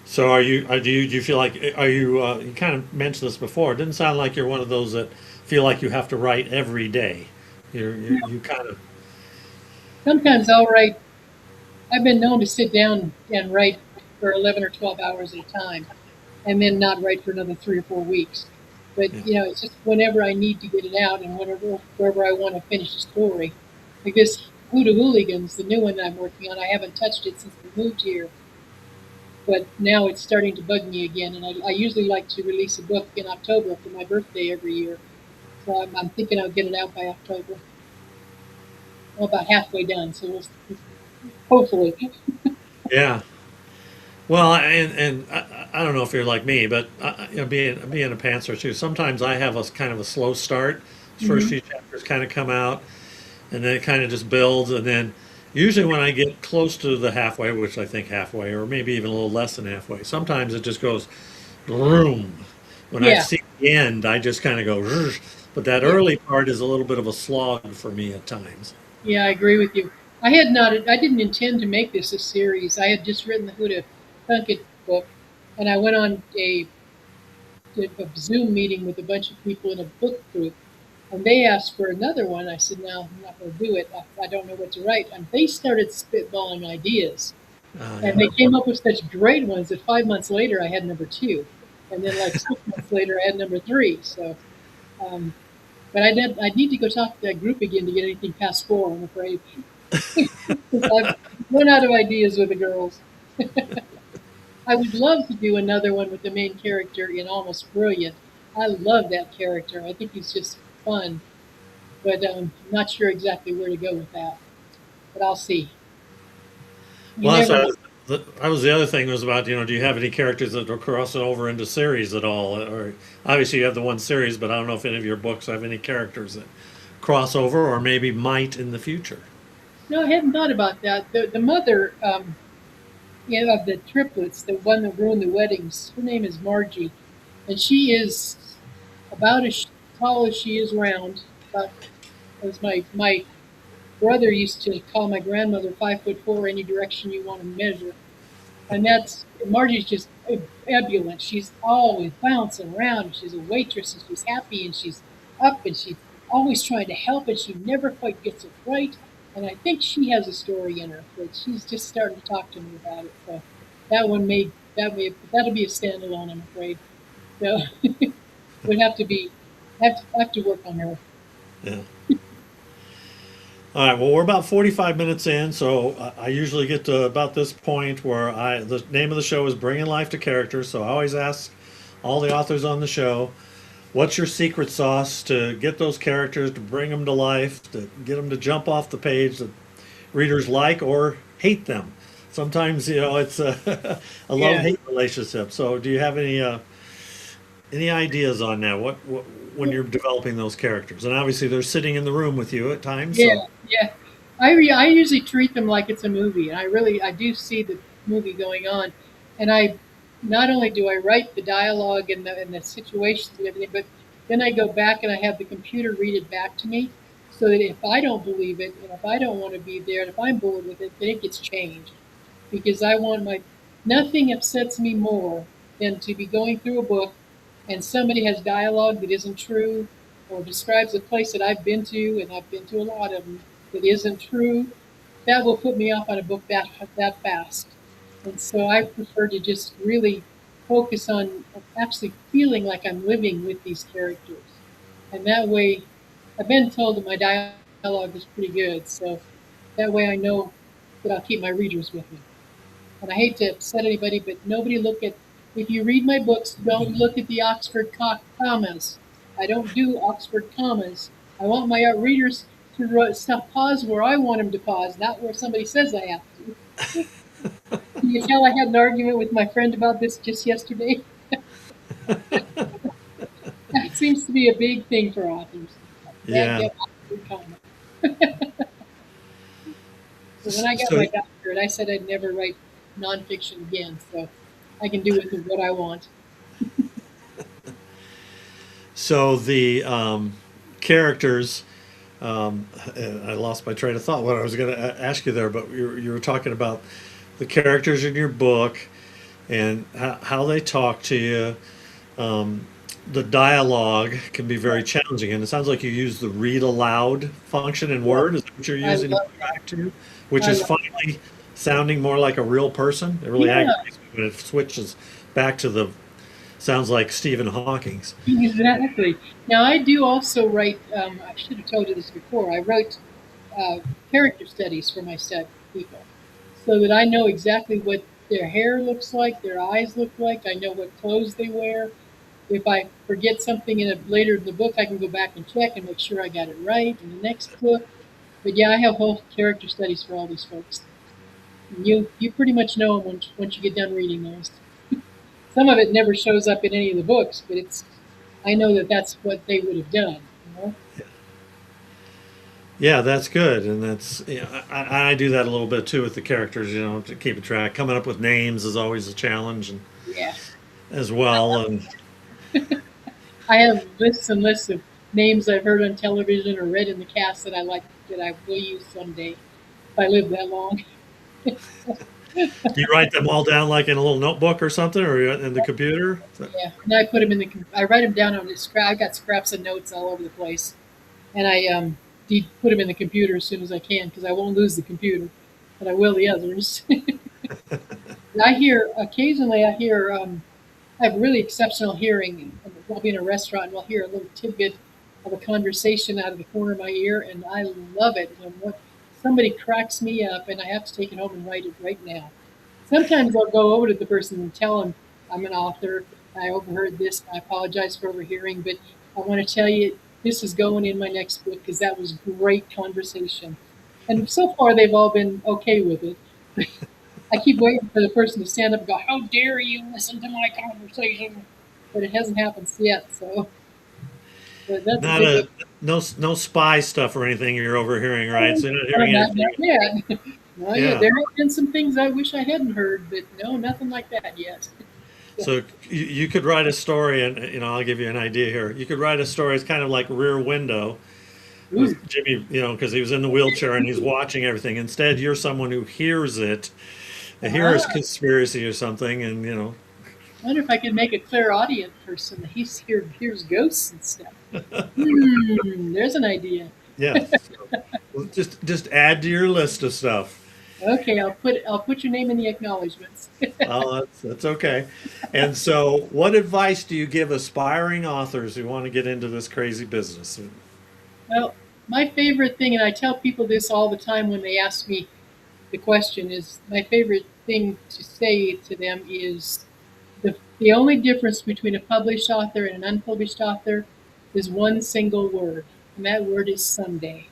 So, do you feel like are you? You kind of mentioned this before. It didn't sound like you're one of those that feel like you have to write every day. You kind of sometimes I'll write. I've been known to sit down and write for 11 or 12 hours at a time, and then not write for another 3 or 4 weeks. But yeah. it's just whenever I need to get it out and wherever I want to finish a story. Like this Hoodoo Hooligans, the new one that I'm working on, I haven't touched it since we moved here, but now it's starting to bug me again. And I usually like to release a book in October for my birthday every year, so I'm thinking I'll get it out by October. Well, about halfway done, so hopefully. Yeah. Well, and I don't know if you're like me, but being a pantser too. Sometimes I have a kind of a slow start. First Hmm. few chapters kind of come out, and then it kind of just builds, and then usually when I get close to the halfway, which I think halfway, or maybe even a little less than halfway, sometimes it just goes boom. When I Yeah, see the end, I just kind of go, "Rrr." But that yeah. early part is a little bit of a slog for me at times. Yeah, I agree with you. I had not. I didn't intend to make this a series. I had just written the Huda Plunkett book, and I went on a Zoom meeting with a bunch of people in a book group, and they asked for another one. I said, "No, I'm not going to do it. I don't know what to write." And they started spitballing ideas, and Yeah. they came up with such great ones that 5 months later I had number two, and then like 6 months later I had number three. So, um, but I need to go talk to that group again to get anything past four. I'm afraid. I've run out of ideas with the girls. I would love to do another one with the main character in Almost Brilliant. I love that character. I think he's just fun, but I'm not sure exactly where to go with that. But I'll see. You Well, that's never what know. that was the other thing was about, do you have any characters that are crossing over into series at all? Or obviously you have the one series, but I don't know if any of your books have any characters that cross over or maybe might in the future. No, I hadn't thought about that. The mother, of the triplets, the one that ruined the weddings, her name is Margie, and she is about as tall as she is round. About as my brother used to call my grandmother 5'4" any direction you want to measure. And that's Margie's just ebullient. She's always bouncing around. And she's a waitress, and she's happy, and she's up, and she's always trying to help, and she never quite gets it right. and I think she has a story in her, but she's just starting to talk to me about it. So that one may that'll be a standalone, I'm afraid. So would have to be have to work on her. Yeah. All right. Well, we're about 45 minutes in, so I usually get to about this point where the name of the show is Bringing Life to Characters. So I always ask all the authors on the show, what's your secret sauce to get those characters, to bring them to life, to get them to jump off the page that readers like or hate them? Sometimes, it's a love Yeah, hate relationship. So do you have any ideas on that? What when you're developing those characters? And obviously, they're sitting in the room with you at times. yeah, So yeah. I usually treat them like it's a movie, and I do see the movie going on, and I not only do I write the dialogue and the situations and everything, but then I go back and I have the computer read it back to me, so that if I don't believe it and if I don't want to be there and if I'm bored with it, then it gets changed because I want my nothing upsets me more than to be going through a book and somebody has dialogue that isn't true or describes a place that I've been to, and I've been to a lot of them, that isn't true. That will put me off on a book that fast. And so I prefer to just really focus on actually feeling like I'm living with these characters. And that way, I've been told that my dialogue is pretty good. So that way I know that I'll keep my readers with me. And I hate to upset anybody, but nobody look at, if you read my books, don't look at the Oxford commas. I don't do Oxford commas. I want my readers to stop, pause where I want them to pause, not where somebody says I have to. Can you tell I had an argument with my friend about this just yesterday? That seems to be a big thing for authors. That yeah. damn Oxford comma. So when I got So my doctorate, I said I'd never write nonfiction again, so I can do with it what I want. the characters. I lost my train of thought. What I was going to ask you there, but you were talking about the characters in your book and how they talk to you. The dialogue can be very challenging, and it sounds like you use the read aloud function in Yeah, Word. Is that what you're I using to love that. track to, which I is love finally sounding more like a real person? It really Yeah, aggravates me when it switches back to the sounds like Stephen Hawking's. exactly. Now I do also write. I should have told you this before. I wrote uh, character studies for my set people, so that I know exactly what their hair looks like, their eyes look like. I know what clothes they wear. If I forget something later in the book, I can go back and check and make sure I got it right in the next book. But yeah, I have whole character studies for all these folks. And you pretty much know them once you get done reading those. Some of it never shows up in any of the books, but it's I know that that's what they would have done. You know? Yeah, that's good, and that's I do that a little bit too with the characters. To keep a track. Coming up with names is always a challenge, and Yeah, as well, and I have lists and lists of names I've heard on television or read in the cast that I like that I will use someday if I live that long. do you write them all down like in a little notebook or something, or in the computer? Yeah, and I put them in the. I write them down on the scrap. I got scraps of notes all over the place, and I put them in the computer as soon as I can because I won't lose the computer, but I will the others. And I hear occasionally. I have really exceptional hearing. And I'll be in a restaurant and I'll hear a little tidbit of a conversation out of the corner of my ear, and I love it when somebody cracks me up, and I have to take it home and write it right now. Sometimes I'll go over to the person and tell them I'm an author. I overheard this. I apologize for overhearing, but I want to tell you this is going in my next book because that was great conversation. And so far, they've all been okay with it. I keep waiting for the person to stand up and go, "How dare you listen to my conversation?" But it hasn't happened yet. So but that's a Not big a one. no spy stuff or anything you're overhearing, right? So you're not hearing Not anything. yet. No, yeah, Yeah. there have been some things I wish I hadn't heard, but no, nothing like that yet. So you could write a story, and I'll give you an idea here. You could write a story. It's kind of like Rear Window Ooh, with Jimmy, because he was in the wheelchair and he's watching everything. Instead, you're someone who hears it, hears ah, conspiracy or something, and I wonder if I could make a clairaudient person that hears ghosts and stuff. There's an idea. yeah. So Well, just add to your list of stuff. Okay, I'll put your name in the acknowledgments. Oh, that's okay. And so, what advice do you give aspiring authors who want to get into this crazy business? Well, my favorite thing, and I tell people this all the time when they ask me the question, is my favorite thing to say to them is the only difference between a published author and an unpublished author is one single word, and that word is someday.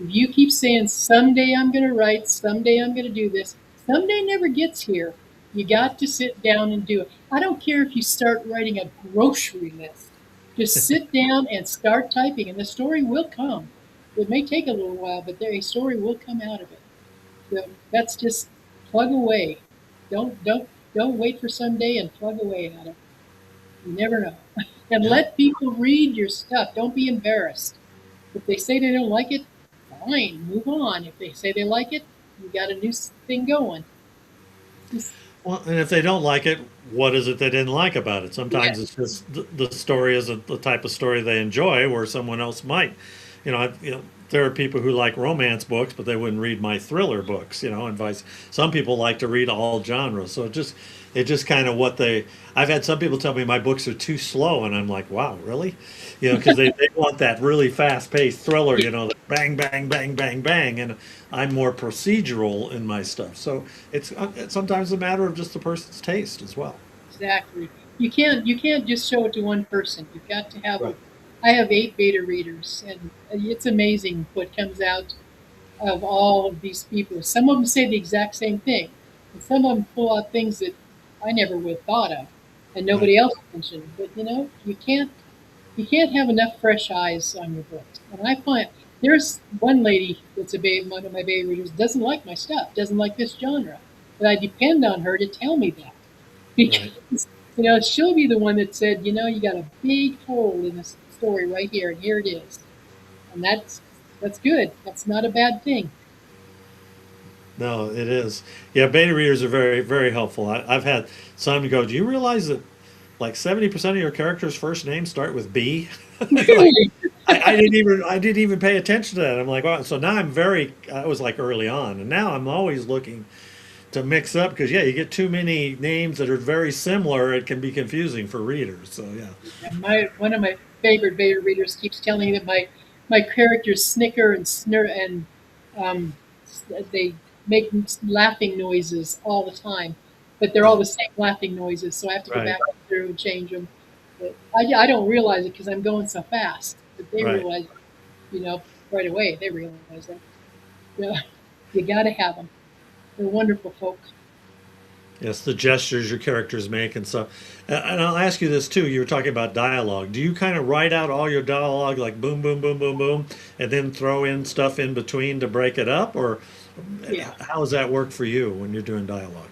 If you keep saying, someday I'm going to write, someday I'm going to do this, someday never gets here. You got to sit down and do it. I don't care if you start writing a grocery list. Just sit down and start typing, and the story will come. It may take a little while, but a story will come out of it. So that's just plug away. Don't wait for someday and plug away at it. You never know. And Yeah. let people read your stuff. Don't be embarrassed. If they say they don't like it, fine, move on. If they say they like it, you got a new thing going. Just, Well, and if they don't like it, what is it they didn't like about it? yeah, Sometimes it's just the story isn't the type of story they enjoy, where someone else might. There are people who like romance books, but they wouldn't read my thriller books. And vice. Some people like to read all genres. So it just kind of what they. I've had some people tell me my books are too slow, and I'm like, wow, really? Because they want that really fast-paced thriller. The bang, bang, bang, bang, bang, and I'm more procedural in my stuff. So it's sometimes a matter of just the person's taste as well. exactly. You can't just show it to one person. You've got to have a. Right. I have 8 beta readers, and it's amazing what comes out of all of these people. Some of them say the exact same thing, and some of them pull out things that I never would have thought of, and Right. nobody else mentioned. But you can't have enough fresh eyes on your books. And I find there's one lady that's one of my beta readers doesn't like my stuff, doesn't like this genre, but I depend on her to tell me that Right. because she'll be the one that said, you got a big hole in this story right here, and here it is, and that's good. That's not a bad thing. No, it is. Yeah, beta readers are very, very helpful. I've had some go, do you realize that like 70% of your characters' first names start with B? Like, Really? I didn't even pay attention to that. I'm like, wow. So now I was like early on, and now I'm always looking to mix up because yeah, you get too many names that are very similar, it can be confusing for readers. So yeah. And one of my favorite beta readers keeps telling me that my characters snicker and snur and um, they make laughing noises all the time, but they're all Oh, the same laughing noises. So I have to go right, back through and change them. But I don't realize it because I'm going so fast. But they right. realize, you know, right away. They realize that. Yeah, you got to have them. They're wonderful folk. Yes, the gestures your characters make and stuff. And I'll ask you this too. You were talking about dialogue. Do you kind of write out all your dialogue like boom, boom, boom, boom, boom, and then throw in stuff in between to break it up, or Yeah. how does that work for you when you're doing dialogue?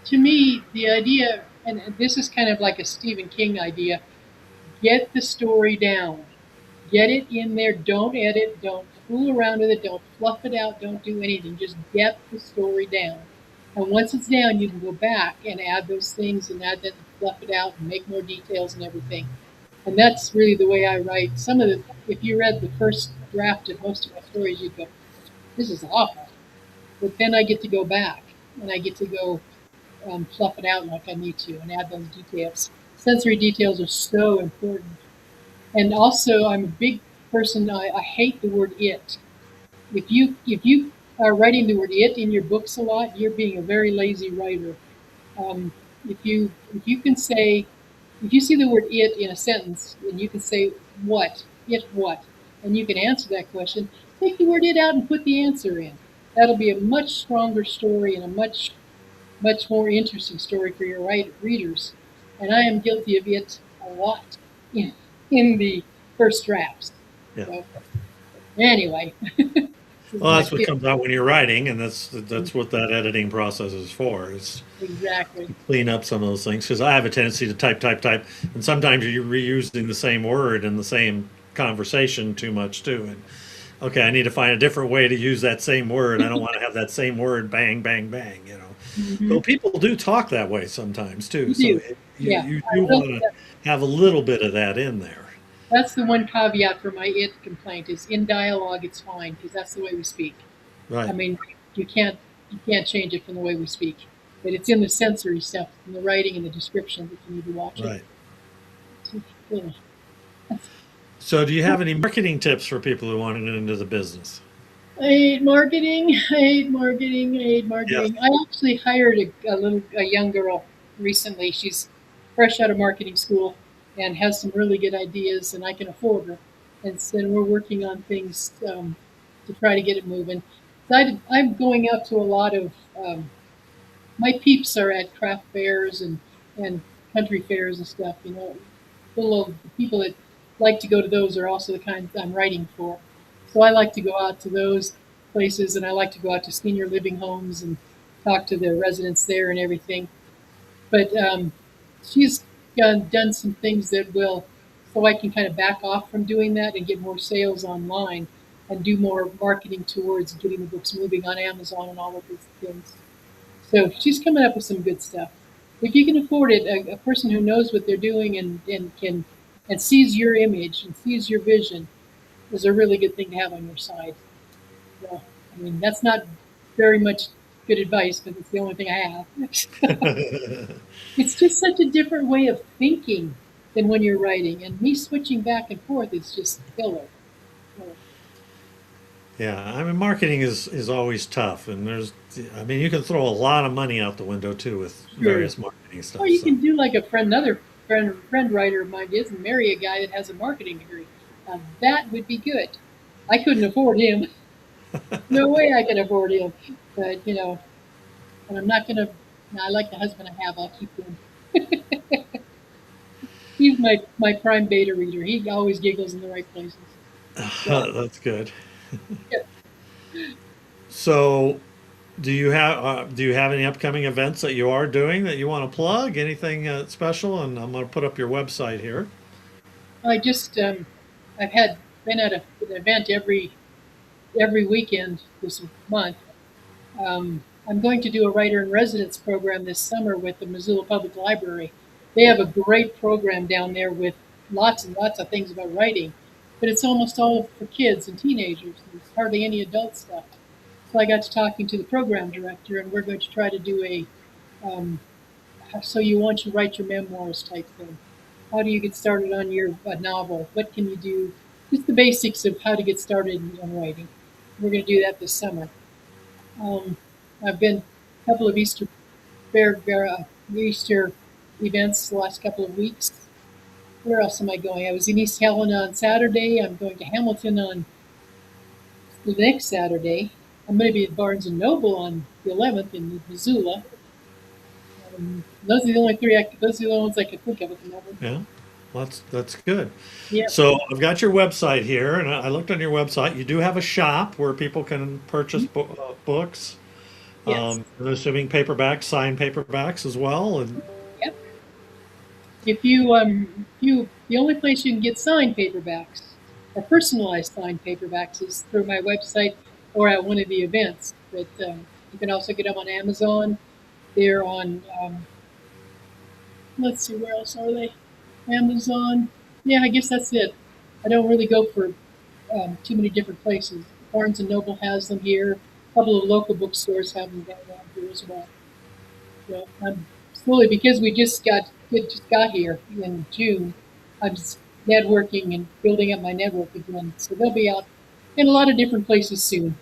To me, the idea, and this is kind of like a Stephen King idea, get the story down. Get it in there. Don't edit. Don't fool around with it. Don't fluff it out. Don't do anything. Just get the story down. And once it's down, you can go back and add those things and add that, fluff it out and make more details and everything. And that's really the way I write. If you read the first draft of most of my stories, you'd go, this is awful. But then I get to go back and I get to go fluff it out like I need to and add those details. Sensory details are so important. And also, I'm a big person. I hate the word "it." If you are writing the word "it" in your books a lot, you're being a very lazy writer. Um, if you can say if you see the word "it" in a sentence, and you can say what it what, and you can answer that question, take the word "it" out and put the answer in. That'll be a much stronger story and a much more interesting story for your readers. And I am guilty of it a lot in, in the first drafts. Yeah. So anyway, this is Well, my that's what tip. comes out when you're writing, and that's what that editing process is for. Is Exactly. clean up some of those things because I have a tendency to type, type, type, and sometimes you're reusing the same word in the same conversation too much too. And okay, I need to find a different way to use that same word. I don't want to have that same word bang, bang, bang. Hmm. Though people do talk that way sometimes too. You So do. you Yeah. you I do will, want to have a little bit of that in there. That's the one caveat for my it complaint is in dialogue it's fine because that's the way we speak. I Right, mean, you can't you can't change it from the way we speak, but it's in the sensory stuff, in the writing and the description that you need to watch it. right. Yeah. So, do you have any marketing tips for people who want to get into the business? I hate marketing. I hate marketing. I hate Yes. marketing. I actually hired a young girl recently. She's fresh out of marketing school and has some really good ideas, and I can afford her. And so we're working on things to try to get it moving. So I'm going out to a lot of my peeps are at craft fairs and country fairs and stuff. You know, full of the people that like to go to those are also the kinds I'm writing for. So I like to go out to those places, and I like to go out to senior living homes and talk to the residents there and everything. But she's done some things that will, so I can kind of back off from doing that and get more sales online and do more marketing towards getting the books moving on Amazon and all of these things. So she's coming up with some good stuff. If you can afford it, a person who knows what they're doing and can and sees your image and sees your vision is a really good thing to have on your side. So, I mean, that's not very much good advice, but it's the only thing I have. It's just such a different way of thinking than when you're writing, and me switching back and forth is just killer. So, Yeah, I mean, marketing is always tough, and I mean, you can throw a lot of money out the window too with sure. various marketing Or stuff. you So, can do like a friend, another friend writer of mine is, and marry a guy that has a marketing degree. Now that would be good. I couldn't afford him. No way I can afford him. But and I'm not gonna. I like the husband I have. I'll keep him. He's my prime beta reader. He always giggles in the right places. So that's good. yeah. So, do you have any upcoming events that you are doing that you want to plug? Anything special? And I'm going to put up your website here. I just I've had been at an event every weekend this month. I'm going to do a writer in residence program this summer with the Missoula Public Library. They have a great program down there with lots and lots of things about writing, but it's almost all for kids and teenagers. There's hardly any adult stuff. So I got to talking to the program director, and we're going to try to do a um, so you want to write your memoirs type thing. How do you get started on your novel? What can you do? Just the basics of how to get started in writing. We're going to do that this summer. Um, I've been a couple of Easter events the last couple of weeks. Where else am I going? I was in East Helena on Saturday. I'm going to Hamilton on the next Saturday. I'm going to be at Barnes and Noble on the 11th in Missoula. Those are the only three. Those are the only ones I can think of at the moment. Yeah, well, that's good. Yeah. So I've got your website here, and I looked on your website. You do have a shop where people can purchase books. Yes. I'm assuming paperbacks, signed paperbacks as well, and Yep. The only place you can get signed paperbacks or personalized signed paperbacks is through my website or at one of the events. But you can also get them on Amazon. They're on. Let's see, where else are they? Amazon. Yeah, I guess that's it. I don't really go for too many different places. Barnes and Noble has them here. A couple of local bookstores have them down around here as well. So I'm slowly because we just got here in June. I'm networking and building up my network again. So they'll be out in a lot of different places soon.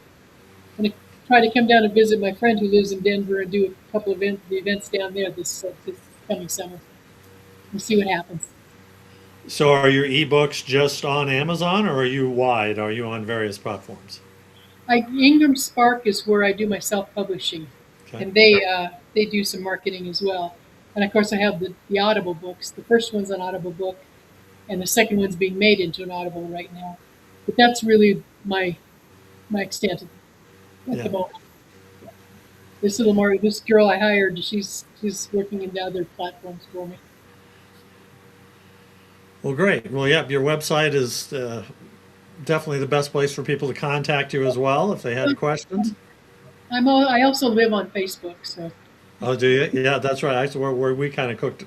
I'm gonna try to come down and visit my friend who lives in Denver and do a couple of events down there this coming summer. We'll see what happens. so are your ebooks just on Amazon, or are you wide? Are you on various platforms? Ingram Spark is where I do my self publishing, Okay. and they do some marketing as well. And of course, I have the Audible books. The first one's an Audible book, and the second one's being made into an Audible right now. But that's really my extent at the Yeah. moment. This girl I hired, she's working in the other platforms for me. Well, great. Well, yeah, your website is definitely the best place for people to contact you as well if they had questions. I also live on Facebook, so Oh, do you? Yeah, that's right. Actually, where we kind of cooked.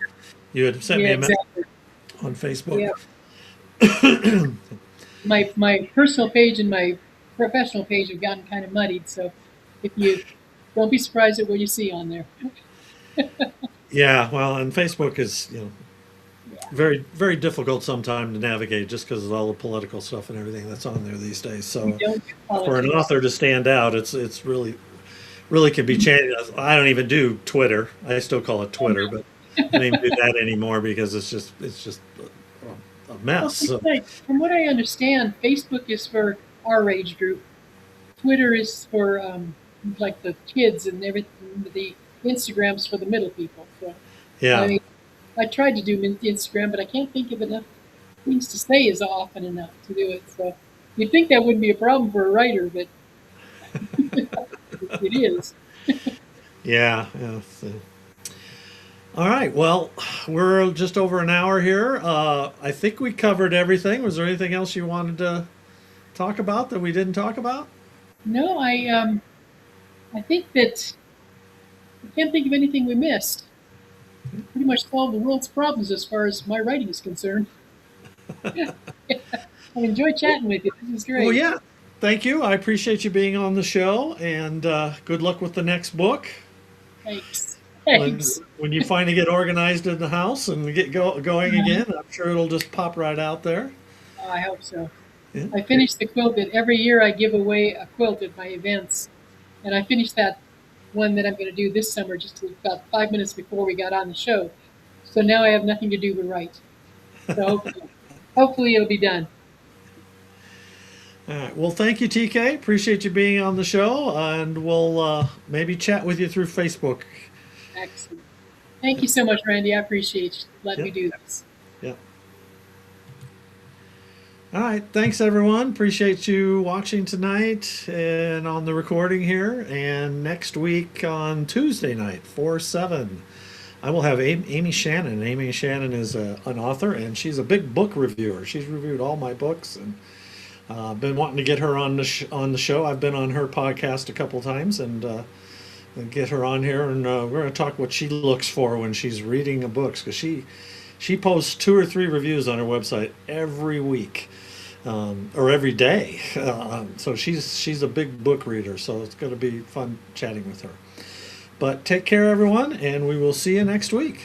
You had sent yeah, me a message exactly. on Facebook. Yeah, My personal page and my professional page have gotten kind of muddied. So if you don't be surprised at what you see on there. Yeah, well, and Facebook is, Yeah, very, very difficult sometimes to navigate just because of all the political stuff and everything that's on there these days. we So don't do for an politics. author to stand out, it's really really can be changed. I don't even do Twitter. I still call it Twitter, but I don't even do that anymore because it's just a Well, mess. So, from what I understand, Facebook is for our age group. Twitter is for like the kids and everything. The Instagram's for the middle people. So I yeah, mean, I tried to do Instagram, but I can't think of enough things to say is often enough to do it. So you'd think that wouldn't be a problem for a writer, but it is. yeah, yeah. So. All right. Well, we're just over an hour here. I think we covered everything. Was there anything else you wanted to talk about that we didn't talk about? No, I think that I can't think of anything we missed. Pretty much solved the world's problems as far as my writing is concerned. I enjoy chatting with you. This is Well, great. yeah. Thank you. I appreciate you being on the show, and good luck with the next book. Thanks. when Thanks. when you finally get organized in the house and get going again, I'm sure it'll just pop right out there. Oh, I hope so. Yeah. I finished the quilt that every year I give away a quilt at my events, and I finished that one that I'm going to do this summer just about 5 minutes before we got on the show. So now I have nothing to do but write. So hopefully it'll be done. All right. Well, thank you, TK. Appreciate you being on the show, and we'll maybe chat with you through Facebook. Excellent. Thank you so much, Randy. I appreciate you letting me Yep. do this. Yep. All right. Thanks, everyone. Appreciate you watching tonight and on the recording here. And next week on Tuesday night, 4/7, I will have Amy Shannon. Amy Shannon is an author, and she's a big book reviewer. She's reviewed all my books, and been wanting to get her on on the show. I've been on her podcast a couple times, and get her on here, and we're going to talk what she looks for when she's reading a book, because she posts 2 or 3 reviews on her website every week, or every day. So she's a big book reader, so it's going to be fun chatting with her. But take care, everyone, and we will see you next week.